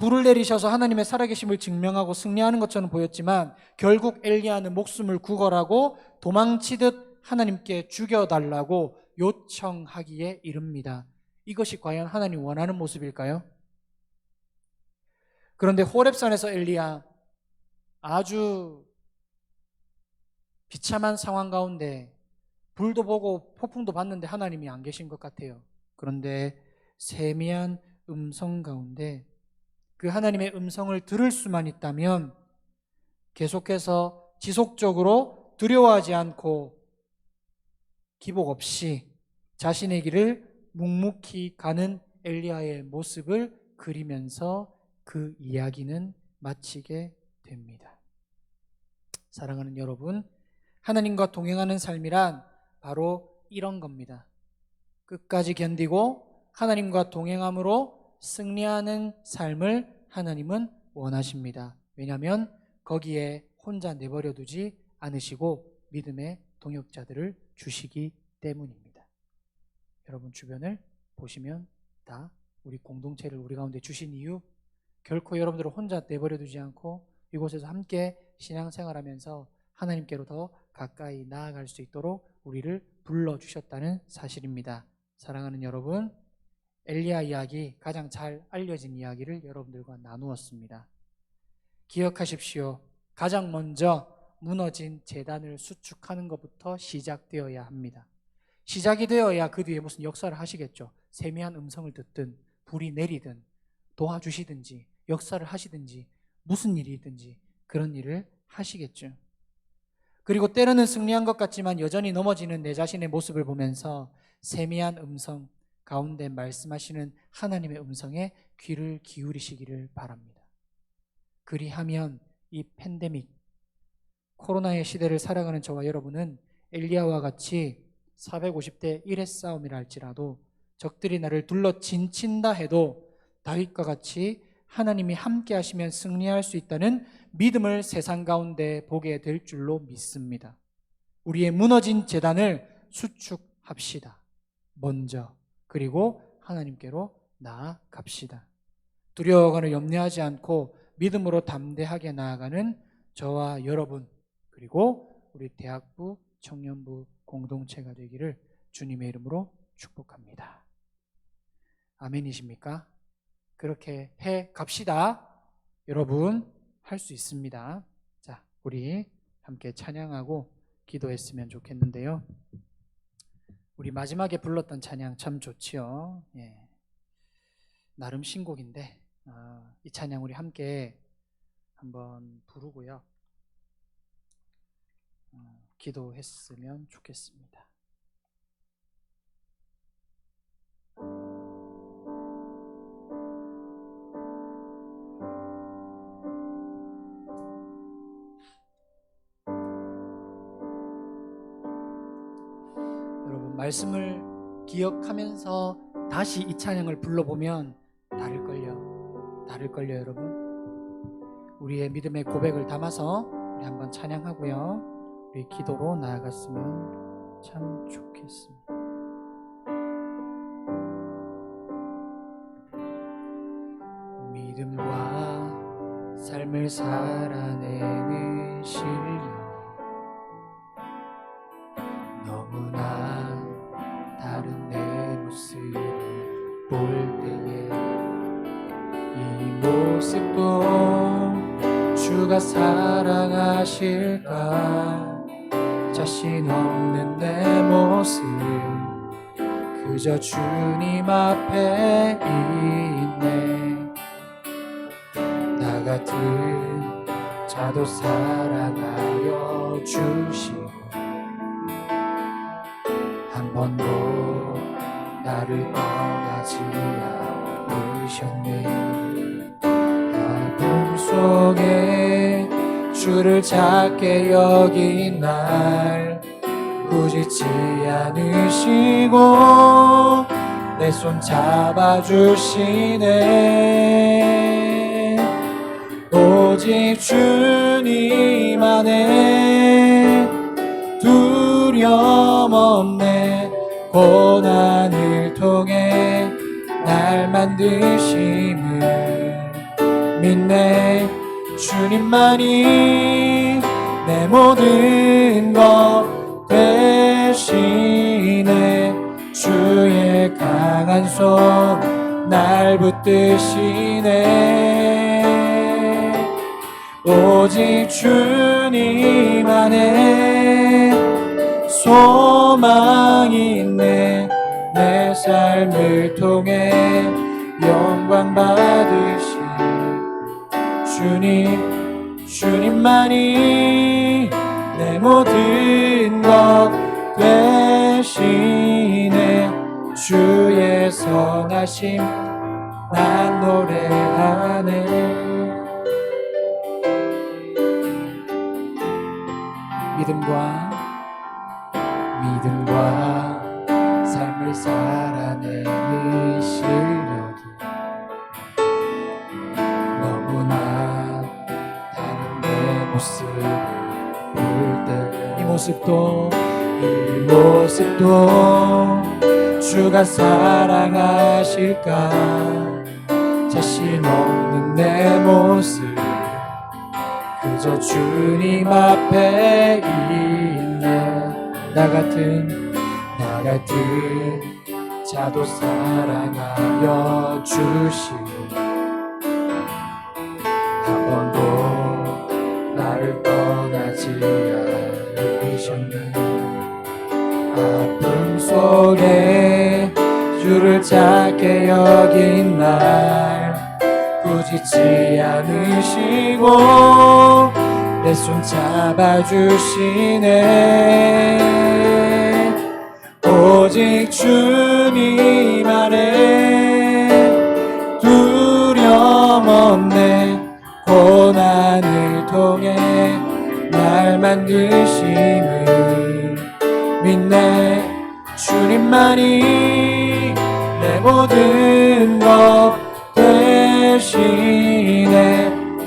불을 내리셔서 하나님의 살아계심을 증명하고 승리하는 것처럼 보였지만 결국 엘리야는 목숨을 구걸하고 도망치듯 하나님께 죽여달라고 요청하기에 이릅니다. 이것이 과연 하나님 원하는 모습일까요? 그런데 호렙산에서 엘리야 아주 비참한 상황 가운데 불도 보고 폭풍도 봤는데 하나님이 안 계신 것 같아요. 그런데 세미한 음성 가운데 그 하나님의 음성을 들을 수만 있다면 계속해서 지속적으로 두려워하지 않고 기복 없이 자신의 길을 묵묵히 가는 엘리야의 모습을 그리면서 그 이야기는 마치게 됩니다. 사랑하는 여러분, 하나님과 동행하는 삶이란 바로 이런 겁니다. 끝까지 견디고 하나님과 동행함으로 승리하는 삶을 하나님은 원하십니다. 왜냐하면 거기에 혼자 내버려 두지 않으시고 믿음의 동역자들을 주시기 때문입니다. 여러분 주변을 보시면 다 우리 공동체를 우리 가운데 주신 이유, 결코 여러분들을 혼자 내버려 두지 않고 이곳에서 함께 신앙생활하면서 하나님께로 더 가까이 나아갈 수 있도록 우리를 불러주셨다는 사실입니다. 사랑하는 여러분, 엘리야 이야기, 가장 잘 알려진 이야기를 여러분들과 나누었습니다. 기억하십시오. 가장 먼저 무너진 제단을 수축하는 것부터 시작되어야 합니다. 시작이 되어야 그 뒤에 무슨 역사를 하시겠죠. 세미한 음성을 듣든 불이 내리든 도와주시든지 역사를 하시든지 무슨 일이 있든지 그런 일을 하시겠죠. 그리고 때로는 승리한 것 같지만 여전히 넘어지는 내 자신의 모습을 보면서 세미한 음성 가운데 말씀하시는 하나님의 음성에 귀를 기울이시기를 바랍니다. 그리하면 이 팬데믹, 코로나의 시대를 살아가는 저와 여러분은 엘리야와 같이 450대 1의 싸움이라 할지라도 적들이 나를 둘러 진친다 해도 다윗과 같이 하나님이 함께 하시면 승리할 수 있다는 믿음을 세상 가운데 보게 될 줄로 믿습니다. 우리의 무너진 제단을 수축합시다. 먼저. 그리고 하나님께로 나아갑시다. 두려워하거나 염려하지 않고 믿음으로 담대하게 나아가는 저와 여러분, 그리고 우리 대학부, 청년부 공동체가 되기를 주님의 이름으로 축복합니다. 아멘이십니까? 그렇게 해 갑시다. 여러분 할 수 있습니다. 자, 우리 함께 찬양하고 기도했으면 좋겠는데요. 우리 마지막에 불렀던 찬양 참 좋지요. 예. 나름 신곡인데 이 찬양 우리 함께 한번 부르고요. 기도했으면 좋겠습니다. 여러분 말씀을 기억하면서 다시 이 찬양을 불러보면 다를걸요 여러분. 우리의 믿음의 고백을 담아서 우리 한번 찬양하고요. 우리 기도로 나아갔으면 참 좋겠습니다. 믿음과 삶을 살아내는 실력, 너무나 다른 내 모습을 볼 때에 이 모습도 주가 사랑하실까? 자신 없는 내 모습 그저 주님 앞에 있네. 나 같은 자도 사랑하여 주시고 한 번도 나를 떠나지 않으셨네. 아픔 속에 주를 찾게 여긴 날 꾸짖지 않으시고 내 손 잡아주시네. 오직 주님 안에 두려움 없네. 고난을 통해 날 만드심을 믿네. 주님만이 내 모든 것 되시네. 주의 강한 손 날 붙드시네. 오직 주님 안에 소망이 있네. 내 삶을 통해 영광 받으신 주님만이 내 모든 것 되시네. 주의 선하심 난 노래하네. 믿음과 삶을 살아내는 실력이 너무나 다른 내 모습 볼 때 이 모습도 주가 사랑하실까. 자신 없는 내 모습 그저 주님 앞에 있네. 나 같은 자도 사랑하여 주시고 한 번도 나를 떠나지 않으셨네. 아픔 속에 주를 찾게 여긴 날 꾸짖지 않으시고 내 손 잡아주시네. 오직 주님 안에 두려움 없네. 고난을 통해 날 만드심을 믿네. 주님만이 내 모든 것 되시네.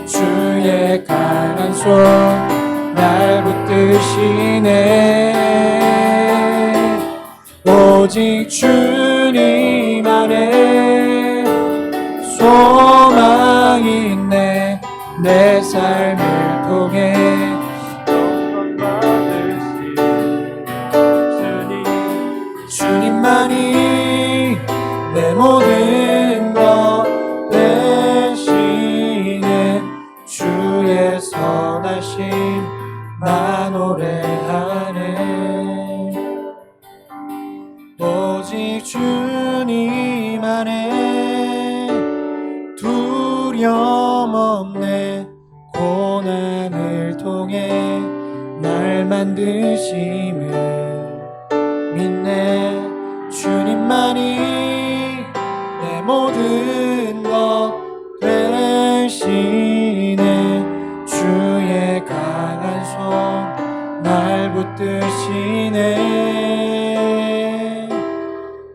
주의 강한 손 날 붙드시네. 오직 주님 안에 소망이 있네. 내 삶을 통해 주님만이 내 모든 것 되시네. 주의 선하심 나 노래하네. 오직 주님 안에 두려움 없네. 고난을 통해 날 만드심을 믿네. 주님만이 내 모든 것 되시네. 주의 강한 손 날 붙드시네.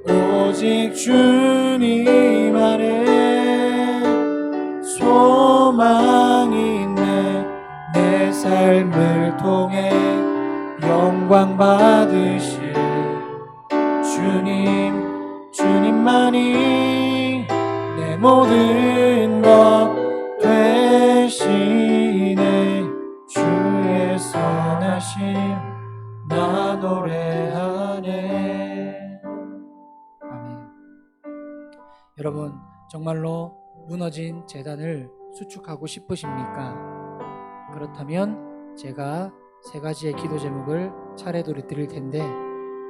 오직 주님 안에 소망이 있네. 내 삶을 통해 영광 받으실 주님만이 내 모든 것 되시네. 주의 선하심 나 노래하네. 아멘. 여러분, 정말로 무너진 재단을 수축하고 싶으십니까? 그렇다면 제가 3가지의 기도 제목을 차례대로 드릴 텐데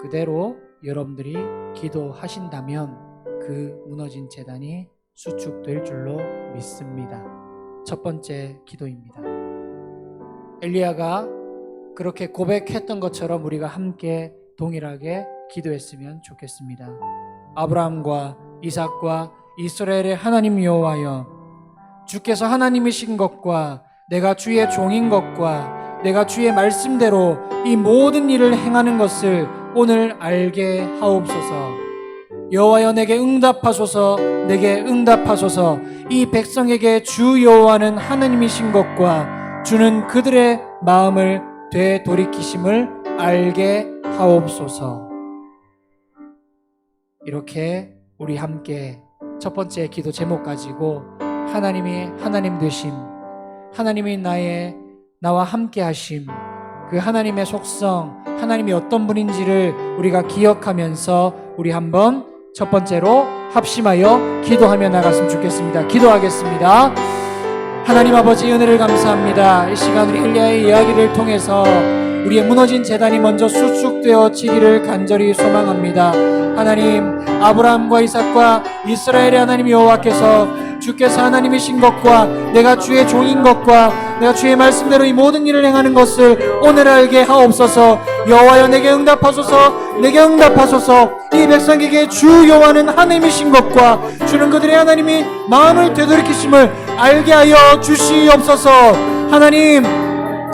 그대로 여러분들이 기도하신다면 그 무너진 재단이 수축될 줄로 믿습니다. 첫 번째 기도입니다. 엘리야가 그렇게 고백했던 것처럼 우리가 함께 동일하게 기도했으면 좋겠습니다. 아브라함과 이삭과 이스라엘의 하나님 여호와여, 주께서 하나님이신 것과 내가 주의 종인 것과 내가 주의 말씀대로 이 모든 일을 행하는 것을 오늘 알게 하옵소서. 여호와여, 내게 응답하소서. 내게 응답하소서. 이 백성에게 주 여호와는 하나님이신 것과 주는 그들의 마음을 되돌이키심을 알게 하옵소서. 이렇게 우리 함께 첫 번째 기도 제목 가지고 하나님이 하나님 되심, 하나님이 나와 함께 하심, 그 하나님의 속성, 하나님이 어떤 분인지를 우리가 기억하면서 우리 한번 첫 번째로 합심하여 기도하며 나갔으면 좋겠습니다. 기도하겠습니다. 하나님 아버지, 은혜를 감사합니다. 이 시간 우리 엘리야의 이야기를 통해서 우리의 무너진 제단이 먼저 수축되어지기를 간절히 소망합니다. 하나님, 아브라함과 이삭과 이스라엘의 하나님 여호와께서 주께서 하나님이신 것과 내가 주의 종인 것과 내가 주의 말씀대로 이 모든 일을 행하는 것을 오늘 알게 하옵소서. 여호와여, 내게 응답하소서. 내게 응답하소서. 이 백성에게 주 여호와는 하나님이신 것과 주는 그들의 하나님이 마음을 되돌이키심을 알게 하여 주시옵소서. 하나님,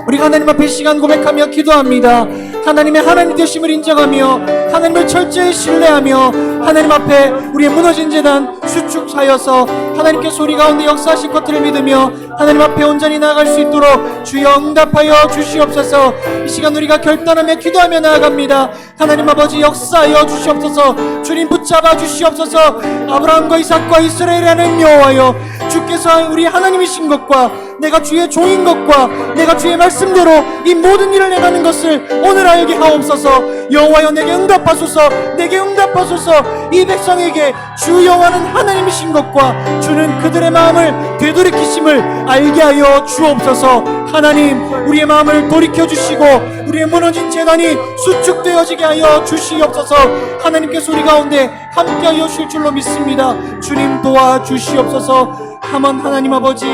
우리가 하나님 앞에 시간 고백하며 기도합니다. 하나님의 하나님 되심을 인정하며 하나님을 철저히 신뢰하며 하나님 앞에 우리의 무너진 제단 수축하여서 하나님께서 우리 가운데 역사하실 것들을 믿으며 하나님 앞에 온전히 나아갈 수 있도록 주여 응답하여 주시옵소서. 이 시간 우리가 결단하며 기도하며 나아갑니다. 하나님 아버지, 역사하여 주시옵소서. 주님 붙잡아 주시옵소서. 아브라함과 이삭과 이스라엘의 하나님 여호와여, 주께서 우리 하나님이신 것과 내가 주의 종인 것과 내가 주의 말씀대로 이 모든 일을 행하는 것을 오늘 알게 하옵소서. 여호와여, 내게 응답하소서. 내게 응답하소서. 이 백성에게 주 여호와는 하나님이신 것과 주는 그들의 마음을 되돌이키심을 알게 하여 주옵소서. 하나님, 우리의 마음을 돌이켜 주시고 우리의 무너진 제단이 수축되어지게 하여 주시옵소서. 하나님께서 우리 가운데 함께하여 주실 줄로 믿습니다. 주님 도와주시옵소서. 하만 하나님 아버지,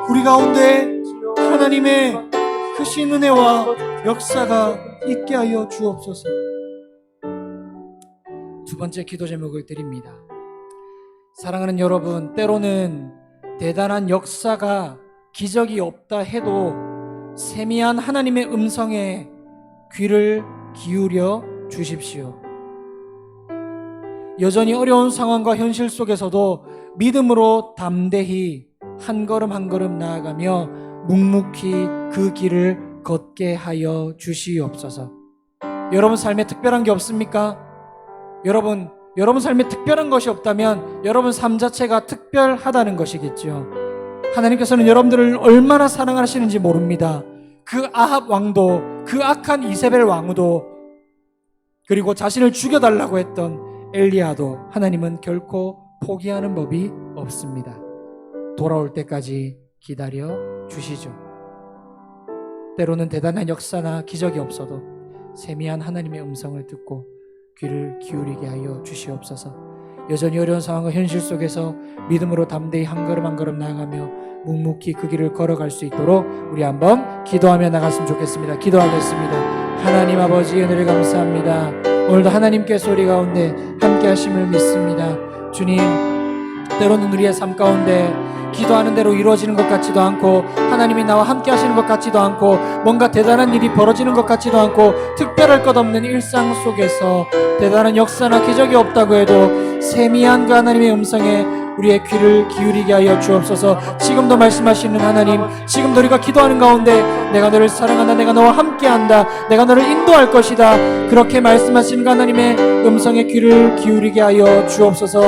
우리 가운데 하나님의 크신 은혜와 역사가 있게 하여 주옵소서. 두 번째 기도 제목을 드립니다. 사랑하는 여러분, 때로는 대단한 역사가 기적이 없다 해도 세미한 하나님의 음성에 귀를 기울여 주십시오. 여전히 어려운 상황과 현실 속에서도 믿음으로 담대히 한 걸음 한 걸음 나아가며 묵묵히 그 길을 걷게 하여 주시옵소서. 여러분 삶에 특별한 게 없습니까? 여러분 삶에 특별한 것이 없다면 여러분 삶 자체가 특별하다는 것이겠죠. 하나님께서는 여러분들을 얼마나 사랑하시는지 모릅니다. 그 아합 왕도, 그 악한 이세벨 왕도, 그리고 자신을 죽여달라고 했던 엘리야도 하나님은 결코 포기하는 법이 없습니다. 돌아올 때까지 기다려 주시죠. 때로는 대단한 역사나 기적이 없어도 세미한 하나님의 음성을 듣고 귀를 기울이게 하여 주시옵소서. 여전히 어려운 상황과 현실 속에서 믿음으로 담대히 한 걸음 한 걸음 나아가며 묵묵히 그 길을 걸어갈 수 있도록 우리 한번 기도하며 나갔으면 좋겠습니다. 기도하겠습니다. 하나님 아버지, 은혜를 감사합니다. 오늘도 하나님께서 우리 가운데 함께 하심을 믿습니다. 주님, 때로는 우리의 삶 가운데 기도하는 대로 이루어지는 것 같지도 않고 하나님이 나와 함께 하시는 것 같지도 않고 뭔가 대단한 일이 벌어지는 것 같지도 않고 특별할 것 없는 일상 속에서 대단한 역사나 기적이 없다고 해도 세미한 그 하나님의 음성에 우리의 귀를 기울이게 하여 주옵소서. 지금도 말씀하시는 하나님, 지금도 우리가 기도하는 가운데 내가 너를 사랑한다, 내가 너와 함께한다, 내가 너를 인도할 것이다, 그렇게 말씀하시는 그 하나님의 음성에 귀를 기울이게 하여 주옵소서.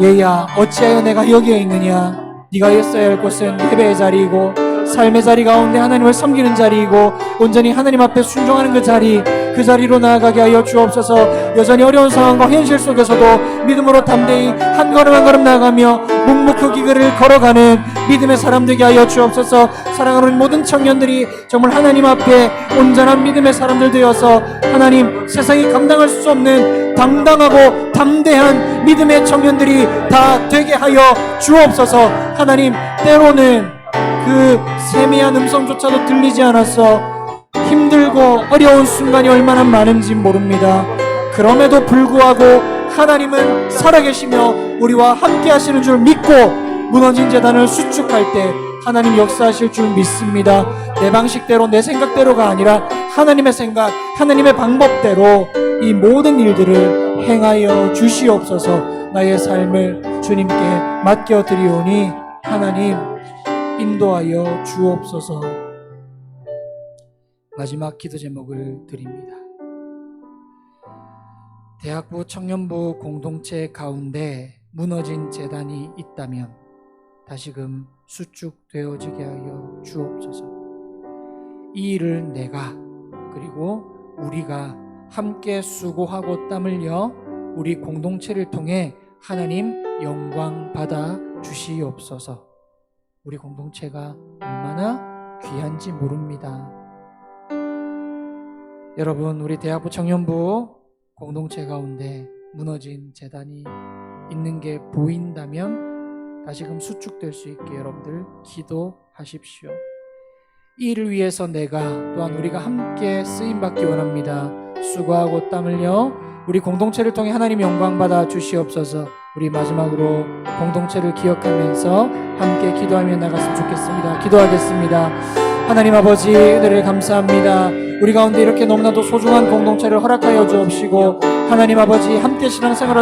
얘야, 어찌하여 내가 여기에 있느냐? 네가 있어야 할 곳은 예배의 자리이고 삶의 자리 가운데 하나님을 섬기는 자리이고 온전히 하나님 앞에 순종하는 그 자리로 나아가게 하여 주옵소서. 여전히 어려운 상황과 현실 속에서도 믿음으로 담대히 한 걸음 한 걸음 나아가며 묵묵히 그 길을 걸어가는 믿음의 사람 되게 하여 주옵소서. 사랑하는 모든 청년들이 정말 하나님 앞에 온전한 믿음의 사람들 되어서 하나님, 세상이 감당할 수 없는 당당하고 담대한 믿음의 청년들이 다 되게 하여 주옵소서. 하나님, 때로는 그 세미한 음성조차도 들리지 않아서 힘들고 어려운 순간이 얼마나 많은지 모릅니다. 그럼에도 불구하고 하나님은 살아계시며 우리와 함께 하시는 줄 믿고 무너진 제단을 수축할 때 하나님 역사하실 줄 믿습니다. 내 방식대로, 내 생각대로가 아니라 하나님의 생각, 하나님의 방법대로 이 모든 일들을 행하여 주시옵소서. 나의 삶을 주님께 맡겨드리오니 하나님 인도하여 주옵소서. 마지막 기도 제목을 드립니다. 대학부 청년부 공동체 가운데 무너진 제단이 있다면 다시금 수축되어지게 하여 주옵소서. 이 일을 내가 그리고 우리가 함께 수고하고 땀 흘려 우리 공동체를 통해 하나님 영광 받아 주시옵소서. 우리 공동체가 얼마나 귀한지 모릅니다. 여러분, 우리 대학부 청년부 공동체 가운데 무너진 재단이 있는 게 보인다면 다시금 수축될 수 있게 여러분들 기도하십시오. 이 일을 위해서 내가 또한 우리가 함께 쓰임받기 원합니다. 수고하고 땀 흘려 우리 공동체를 통해 하나님 영광 받아 주시옵소서. 우리 마지막으로 공동체를 기억하면서 함께 기도하며 나갔으면 좋겠습니다. 기도하겠습니다. 하나님 아버지, 은혜를 감사합니다. 우리 가운데 이렇게 너무나도 소중한 공동체를 허락하여 주옵시고 하나님 아버지 함께 신앙생활을